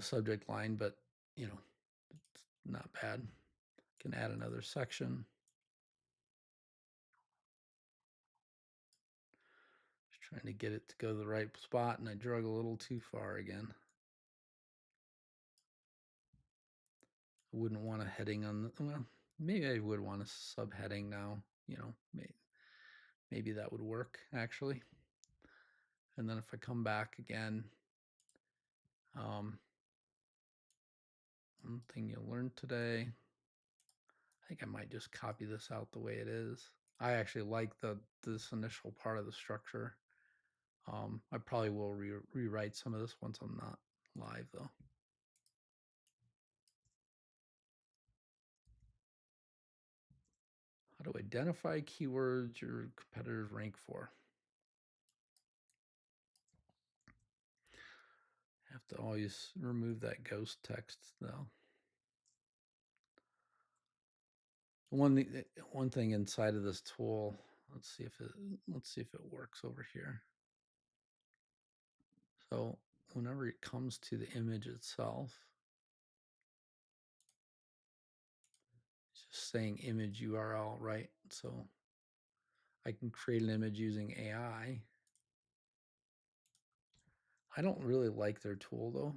Speaker 1: subject line, but it's not bad. Can add another section. Just trying to get it to go to the right spot, and I drug a little too far again. I wouldn't want a heading on well, maybe I would want a subheading now, maybe that would work actually. And then if I come back again, one thing you'll learn today, I think I might just copy this out the way it is. I actually like this initial part of the structure. I probably will rewrite some of this once I'm not live though. How to identify keywords your competitors rank for. Have to always remove that ghost text though. One thing inside of this tool, let's see if it works over here. So whenever it comes to the image itself, it's just saying image URL, right? So I can create an image using AI. I don't really like their tool though.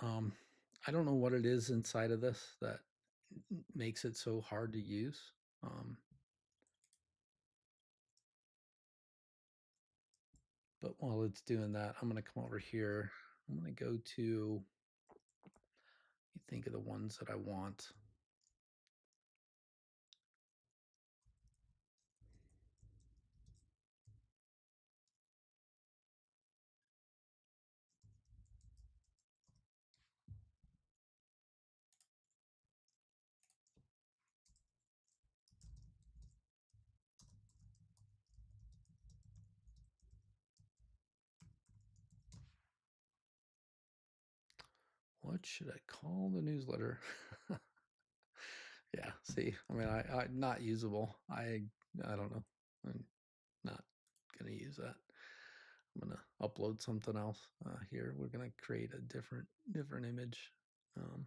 Speaker 1: Um, I don't know what it is inside of this that makes it so hard to use. Um, but while it's doing that, I'm going to come over here. I'm going to go to, you think of the ones that I want. What should I call the newsletter? Yeah, see, I mean, I not usable. I don't know. I'm not gonna use that. I'm gonna upload something else here. We're gonna create a different image. Um,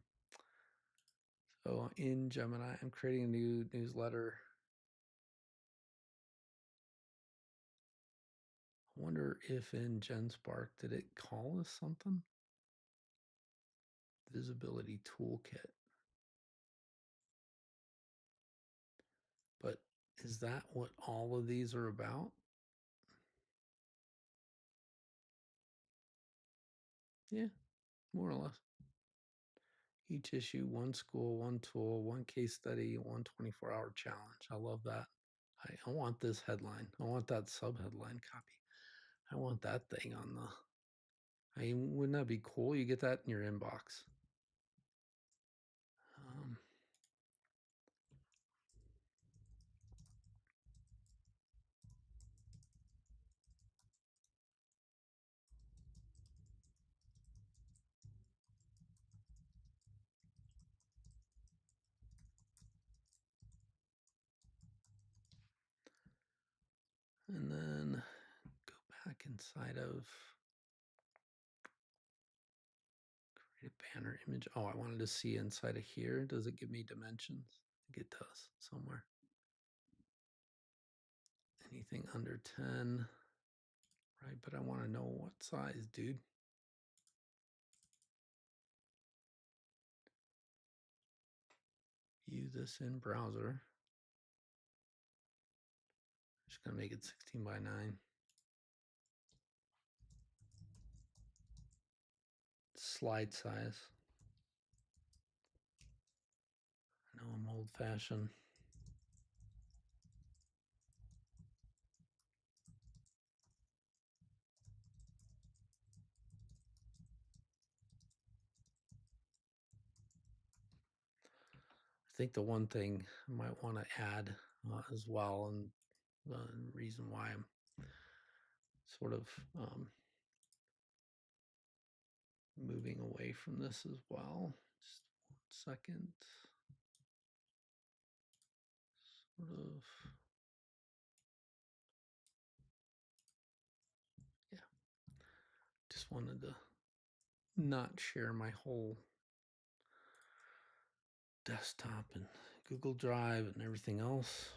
Speaker 1: so in Gemini, I'm creating a new newsletter. I wonder if in GenSpark did it call us something? Visibility toolkit. But is that what all of these are about? Yeah, more or less. Each issue, one school, one tool, one case study, one 24-hour challenge. I love that. I want this headline. I want that sub headline copy. I want that thing on the. I mean, wouldn't that be cool? You get that in your inbox. Um, and then go back inside of create a banner image. Oh, I wanted to see inside of here. Does it give me dimensions? I think it does somewhere. Anything under 10, right? But I want to know what size, dude. View this in browser. Just gonna make it 16 by 9. Slide size. I know I'm old fashioned. I think the one thing I might want to add as well, and the reason why I'm sort of moving away from this as well. Just 1 second. Sort of, yeah. Just wanted to not share my whole desktop and Google Drive and everything else.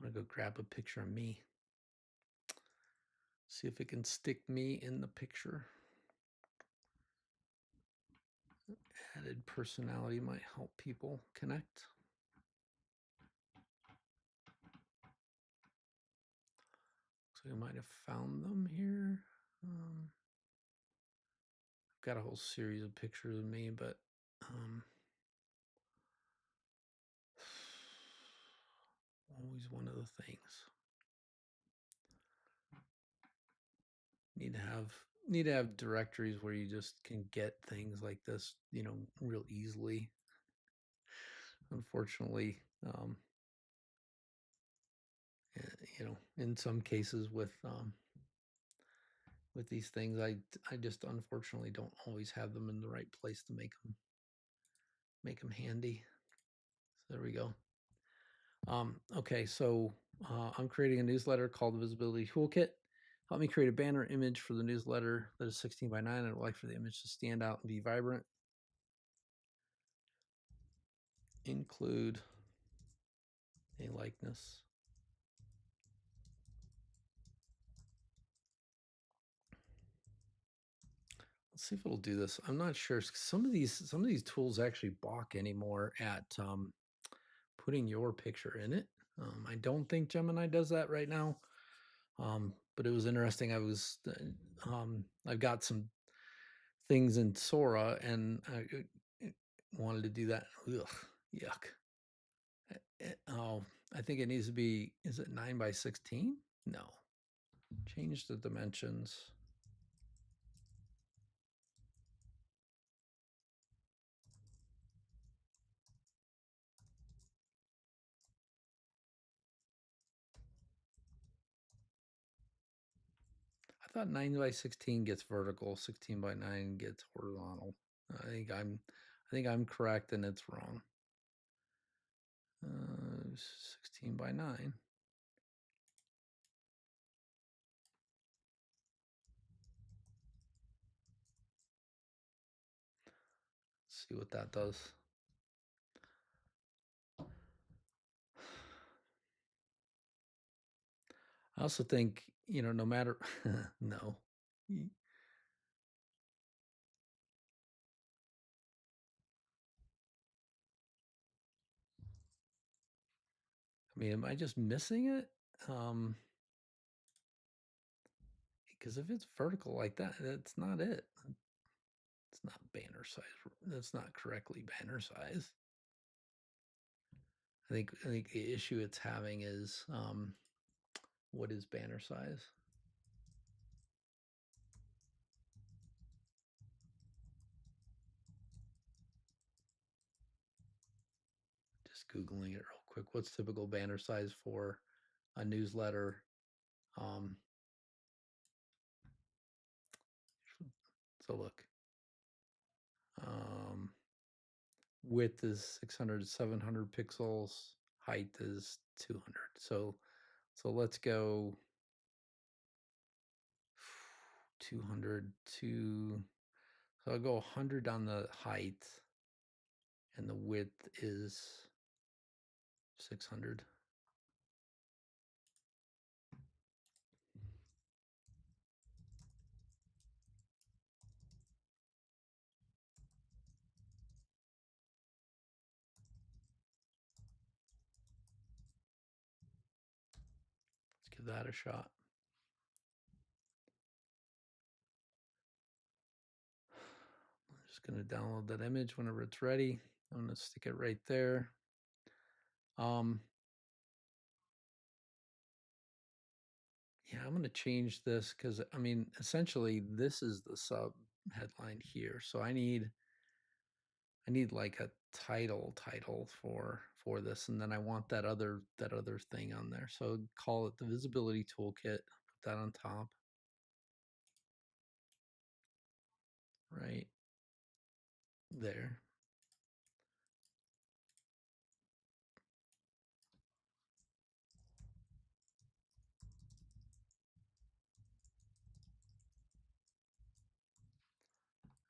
Speaker 1: I'm gonna go grab a picture of me. See if it can stick me in the picture. Added personality might help people connect. So I might have found them here. I've got a whole series of pictures of me, but always one of the things. Need to have directories where you just can get things like this, real easily. Unfortunately, in some cases with these things, I just unfortunately don't always have them in the right place to make them handy. So there we go. Okay, so I'm creating a newsletter called the Visibility Toolkit. Help me create a banner image for the newsletter that is 16 by 9. I'd like for the image to stand out and be vibrant. Include a likeness. Let's see if it'll do this. I'm not sure. Some of these tools actually balk anymore at putting your picture in it. I don't think Gemini does that right now. But it was interesting. I've got some things in Sora, and I wanted to do that. Ugh, yuck. Oh, I think it needs to be. Is it 9 by 16? No. Change the dimensions. I thought 9 by 16 gets vertical, 16 by 9 gets horizontal. I think I'm correct and it's wrong. 16 by 9. Let's see what that does. I also think, no matter, no. I mean, am I just missing it? Because if it's vertical like that, that's not it. It's not banner size. That's not correctly banner size. I think the issue it's having is what is banner size? Just Googling it real quick. What's typical banner size for a newsletter? So look, width is 600 to 700 pixels. Height is 200. So let's go 200 to, so I'll go 100 on the height, and the width is 600. Let's give that a shot. I'm just going to download that image whenever it's ready. I'm going to stick it right there. Yeah, I'm going to change this because, I mean, essentially this is the sub headline here. So I need like a title for this, and then I want that other thing on there. So call it the Visibility Toolkit. Put that on top. Right there.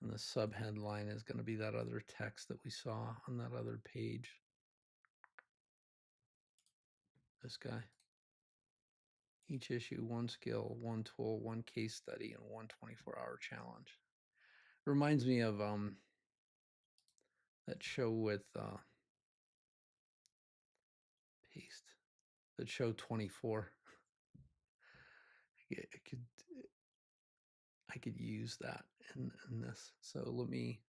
Speaker 1: And the subheadline is going to be that other text that we saw on that other page. This guy. Each issue, one skill, one tool, one case study, and one 24-hour challenge. Reminds me of that show with paste. That show 24. I could use that in this. So let me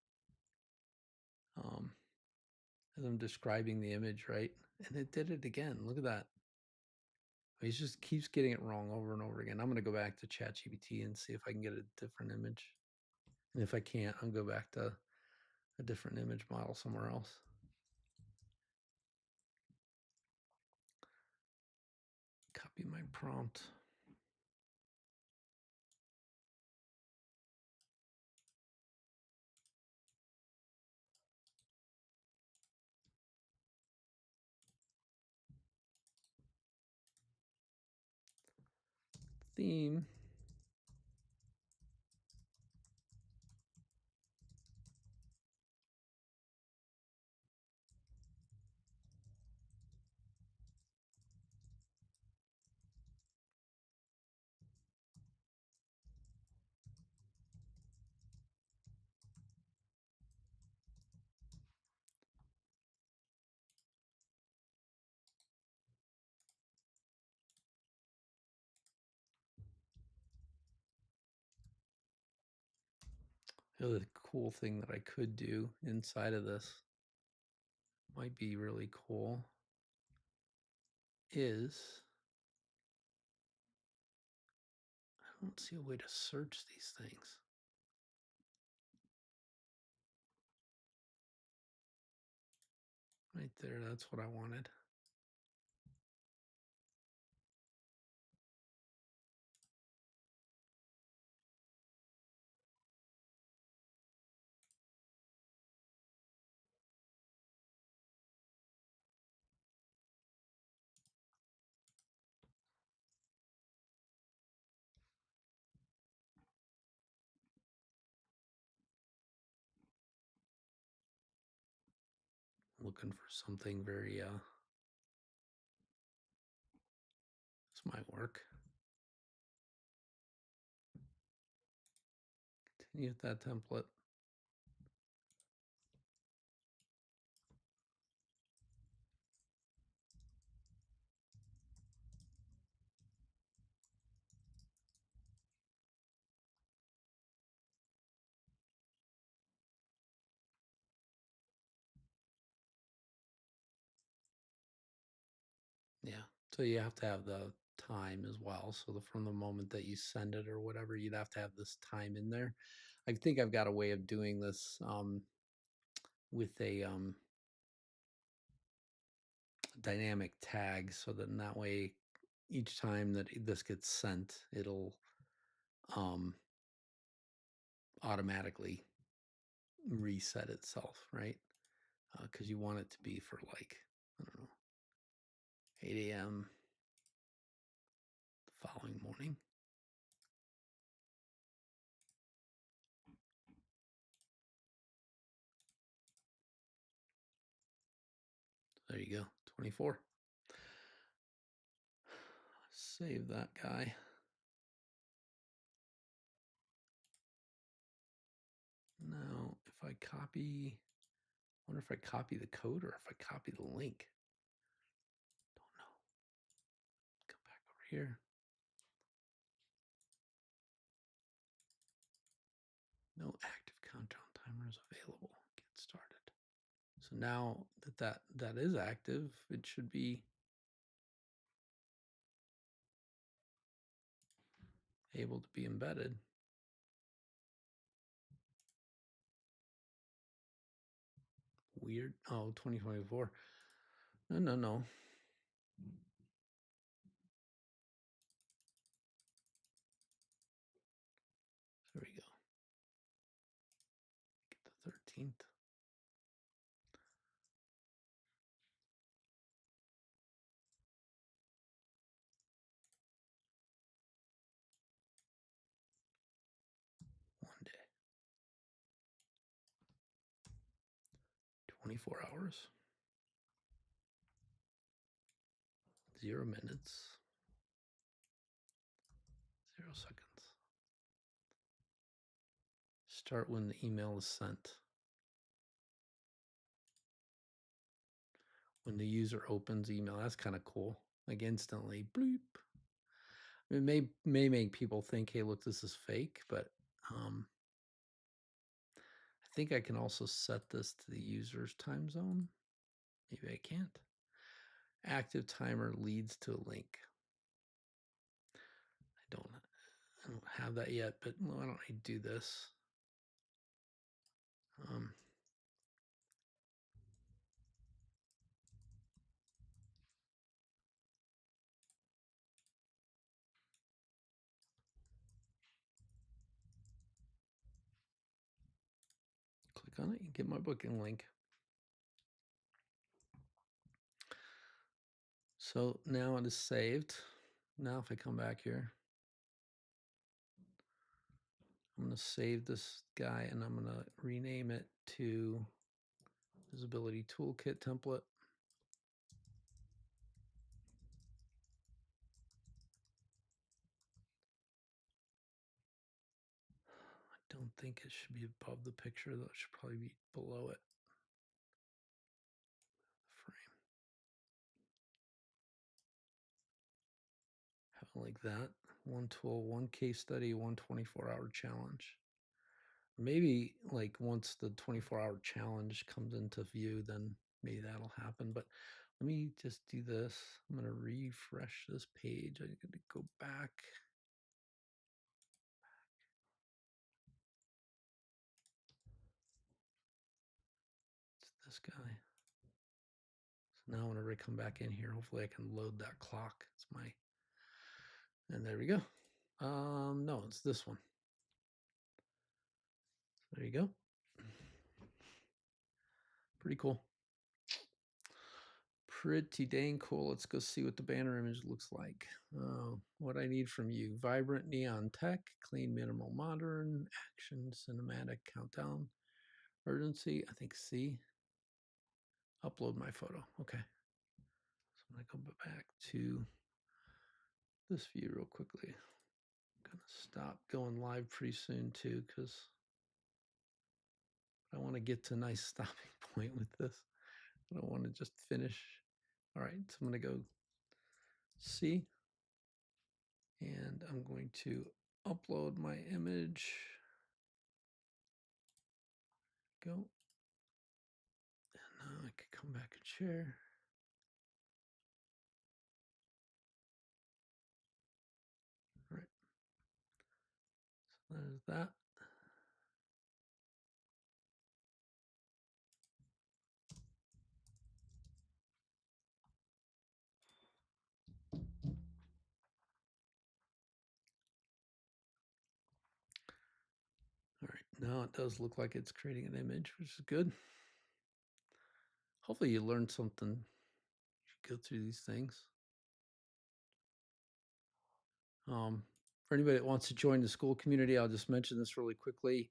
Speaker 1: as I'm describing the image, right? And it did it again. Look at that. He just keeps getting it wrong over and over again. I'm going to go back to ChatGPT and see if I can get a different image. And if I can't, I'll go back to a different image model somewhere else. Copy my prompt. theme. The other cool thing that I could do inside of this might be really cool is I don't see a way to search these things. Right there, that's what I wanted. Looking for something very, this might work. Continue with that template. Yeah. So you have to have the time as well. So from the moment that you send it or whatever, you'd have to have this time in there. I think I've got a way of doing this with a dynamic tag, so that in that way, each time that this gets sent, it'll um, automatically reset itself, right? Because you want it to be for like, I don't know, 8 a.m. the following morning. There you go, 24. Save that guy. Now, if I copy, I wonder if I copy the code or if I copy the link. Don't know. Come back over here. No active countdown timers available. Get started. So now that is active, it should be able to be embedded. Weird. Oh, 2024. No. There we go. Get the 13th. One day. 24 hours. 0 minutes. 0 seconds. Start when the email is sent. When the user opens email, that's kind of cool. Like instantly, bloop. It may make people think, hey, look, this is fake, but I think I can also set this to the user's time zone. Maybe I can't. Active timer leads to a link. I don't have that yet, but why don't I do this? Click on it and get my booking link. So now it is saved. Now if I come back here, I'm going to save this guy and I'm going to rename it to Visibility Toolkit template. I don't think it should be above the picture, though. It should probably be below it. Frame. Have it like that. One tool, one case study, one 24-hour challenge. Maybe like once the 24-hour challenge comes into view, then maybe that'll happen. But let me just do this. I'm going to refresh this page. I'm going to go back. It's this guy. So now whenever I come back in here, hopefully I can load that clock. It's my, and there we go. No, it's this one. There you go. Pretty cool. Pretty dang cool. Let's go see what the banner image looks like. What I need from you: vibrant neon tech, clean, minimal, modern, action, cinematic, countdown, urgency. I think C. Upload my photo. Okay. So I'm gonna go back to this view real quickly. I'm gonna stop going live pretty soon too, because I want to get to a nice stopping point with this. I don't want to just finish. All right, so I'm gonna go C. And I'm going to upload my image. Go. And now I can come back and share. All right. So there's that. All right. Now it does look like it's creating an image, which is good. Hopefully you learned something. You should go through these things. For anybody that wants to join the Skool community, I'll just mention this really quickly.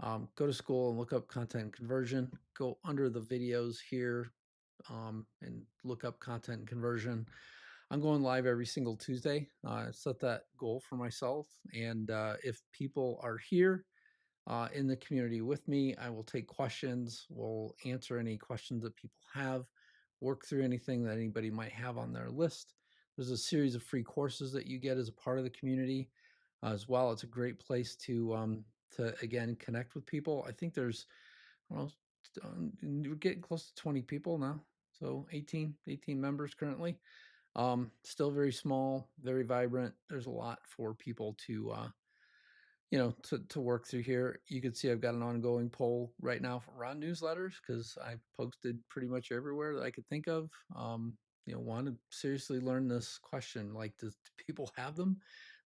Speaker 1: Go to Skool and look up content conversion. Go under the videos here and look up content conversion. I'm going live every single Tuesday. I set that goal for myself. And if people are here in the community with me, I will take questions. We'll answer any questions that people have, work through anything that anybody might have on their list. There's a series of free courses that you get as a part of the community as well. It's a great place to again, connect with people. I think there's, well, we're getting close to 20 people now. So 18 members currently. Still very small, very vibrant. There's a lot for people to to work through here. You can see I've got an ongoing poll right now around newsletters because I've posted pretty much everywhere that I could think of. Want to seriously learn this question: like, do people have them?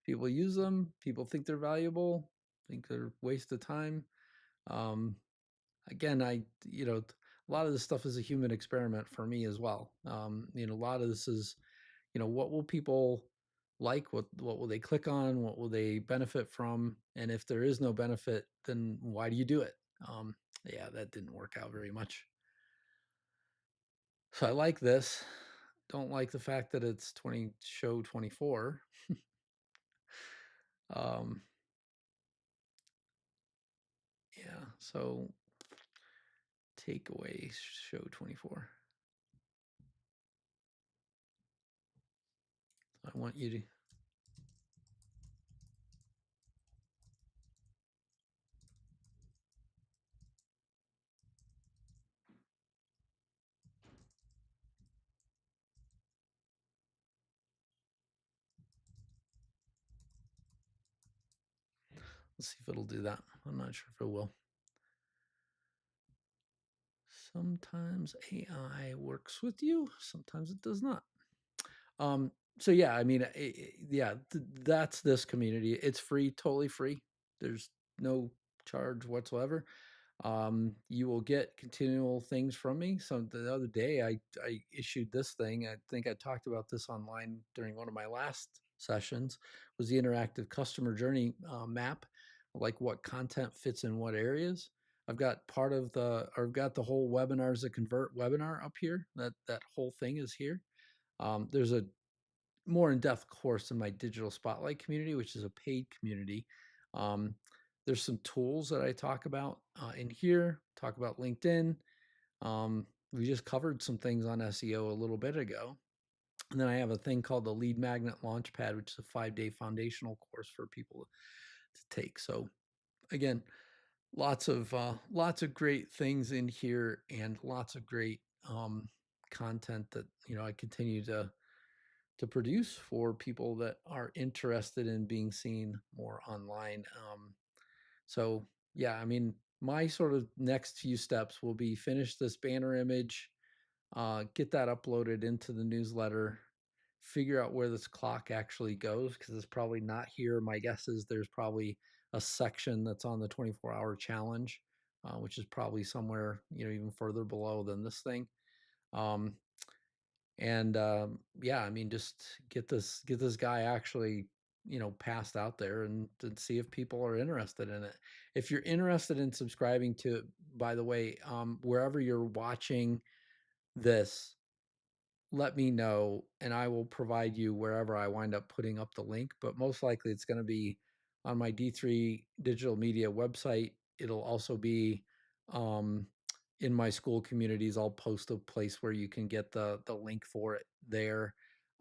Speaker 1: People use them? People think they're valuable? Think they're a waste of time? Again, a lot of this stuff is a human experiment for me as well. A lot of this is, what will people like? What will they click on? What will they benefit from? And if there is no benefit, then why do you do it? Yeah, that didn't work out very much. So I like this. Don't like the fact that it's show 24. Yeah, so take away show 24. I want you to, let's see if it'll do that. I'm not sure if it will. Sometimes AI works with you, sometimes it does not. So yeah, I mean, yeah, that's this community. It's free, totally free. There's no charge whatsoever. You will get continual things from me. So the other day, I issued this thing. I think I talked about this online during one of my last sessions. Was the interactive customer journey map. like what content fits in what areas. I've got the whole webinars that convert webinar up here. That whole thing is here. There's a more in-depth course in my digital spotlight community, which is a paid community. Um, there's some tools that I talk about in here. Talk about LinkedIn. We just covered some things on SEO a little bit ago. And then I have a thing called the Lead Magnet Launchpad, which is a 5-day foundational course for people to take. So again, lots of great things in here, and lots of great content that I continue to produce for people that are interested in being seen more online. So yeah, I mean, my sort of next few steps will be finish this banner image, get that uploaded into the newsletter, figure out where this clock actually goes, because it's probably not here. My guess is there's probably a section that's on the 24-hour challenge, which is probably somewhere even further below than this thing. Um, and yeah, I mean, just get this guy actually passed out there, and see if people are interested in it. If you're interested in subscribing to it, by the way, wherever you're watching this, let me know and I will provide you wherever I wind up putting up the link. But most likely it's going to be on my D3 Digital Media website. It'll also be um, in my school communities. I'll post a place where you can get the link for it there.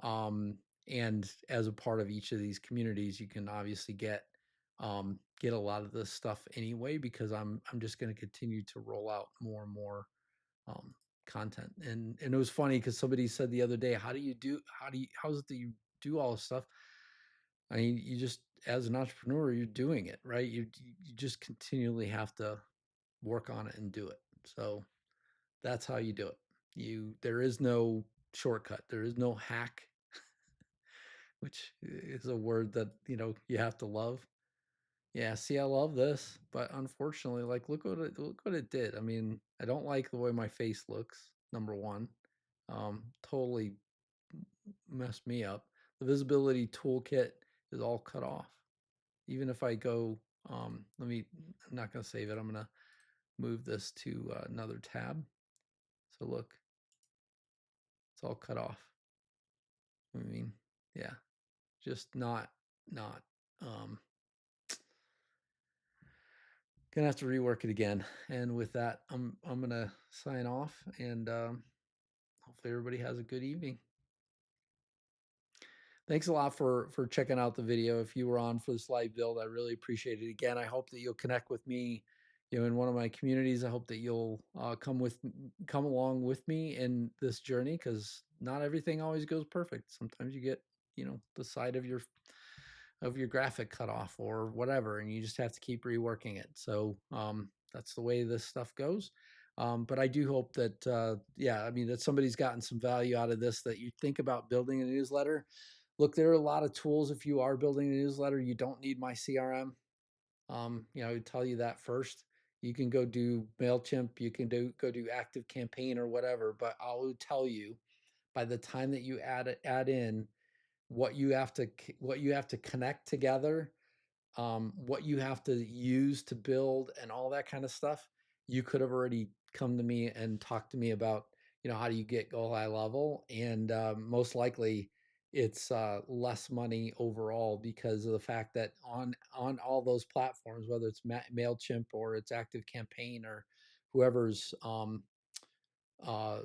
Speaker 1: Um, and as a part of each of these communities, you can obviously get a lot of this stuff anyway, because I'm just going to continue to roll out more and more um, content. And it was funny because somebody said the other day, how's it that you do all this stuff? I mean, you just, as an entrepreneur, you're doing it, right? You just continually have to work on it and do it. So that's how you do it. There is no shortcut. There is no hack, which is a word that you have to love. Yeah, see, I love this, but unfortunately, like, look what it did. I mean, I don't like the way my face looks, number one. Totally messed me up. The visibility toolkit is all cut off. Even if I go, I'm not going to save it. I'm going to move this to another tab. So look, it's all cut off. I mean, yeah, just not, um, gonna have to rework it again. And with that, I'm gonna sign off, and hopefully everybody has a good evening. Thanks a lot for checking out the video. If you were on for this live build, I really appreciate it. Again, I hope that you'll connect with me, in one of my communities. I hope that you'll come along with me in this journey, because not everything always goes perfect. Sometimes you get, the side of your graphic cut off or whatever, and you just have to keep reworking it. So that's the way this stuff goes. But I do hope that, yeah, I mean, that somebody's gotten some value out of this, that you think about building a newsletter. Look, there are a lot of tools. If you are building a newsletter, you don't need my CRM. I would tell you that first. You can go do MailChimp, you can go do Active Campaign or whatever, but I will tell you, by the time that you add in what you have to connect together, what you have to use to build, and all that kind of stuff, you could have already come to me and talked to me about, how do you get Go High Level, and most likely it's less money overall, because of the fact that on all those platforms, whether it's Mailchimp or it's Active Campaign or whoever's uh,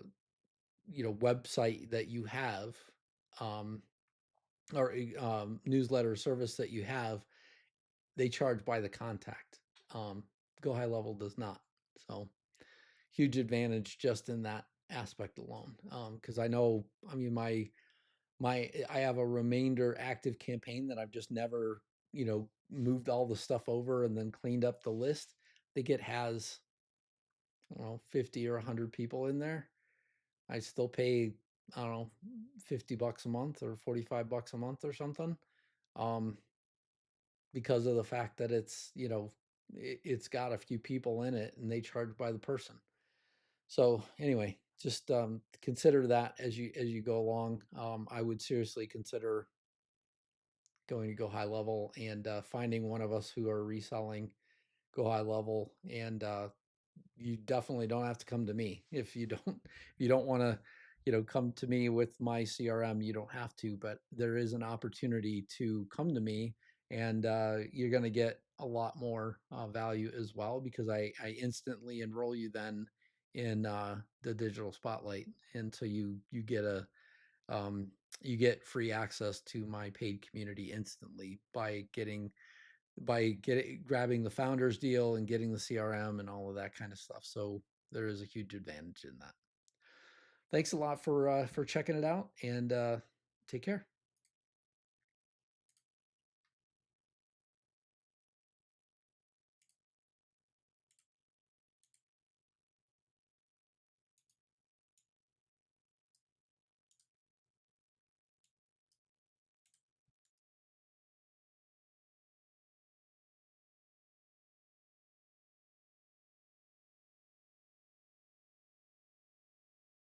Speaker 1: website that you have, um, or newsletter service that you have, they charge by the contact. Um, Go High Level does not. So huge advantage just in that aspect alone. Because I know, I mean, I have a remainder Active Campaign that I've just never, moved all the stuff over and then cleaned up the list. I think it has, I don't know, 50 or 100 people in there. I still pay, I don't know, $50 a month or $45 a month or something. Um, because of the fact that it's got a few people in it and they charge by the person. So anyway, just consider that as you go along. I would seriously consider going to Go High Level and finding one of us who are reselling Go High Level, and you definitely don't have to come to me if you don't if you don't want to, come to me with my CRM. You don't have to, but there is an opportunity to come to me, and you're going to get a lot more value as well, because I instantly enroll you then in the digital spotlight, and so you get a um, you get free access to my paid community instantly by grabbing the founders deal and getting the CRM and all of that kind of stuff. So there is a huge advantage in that. Thanks a lot for checking it out, and take care.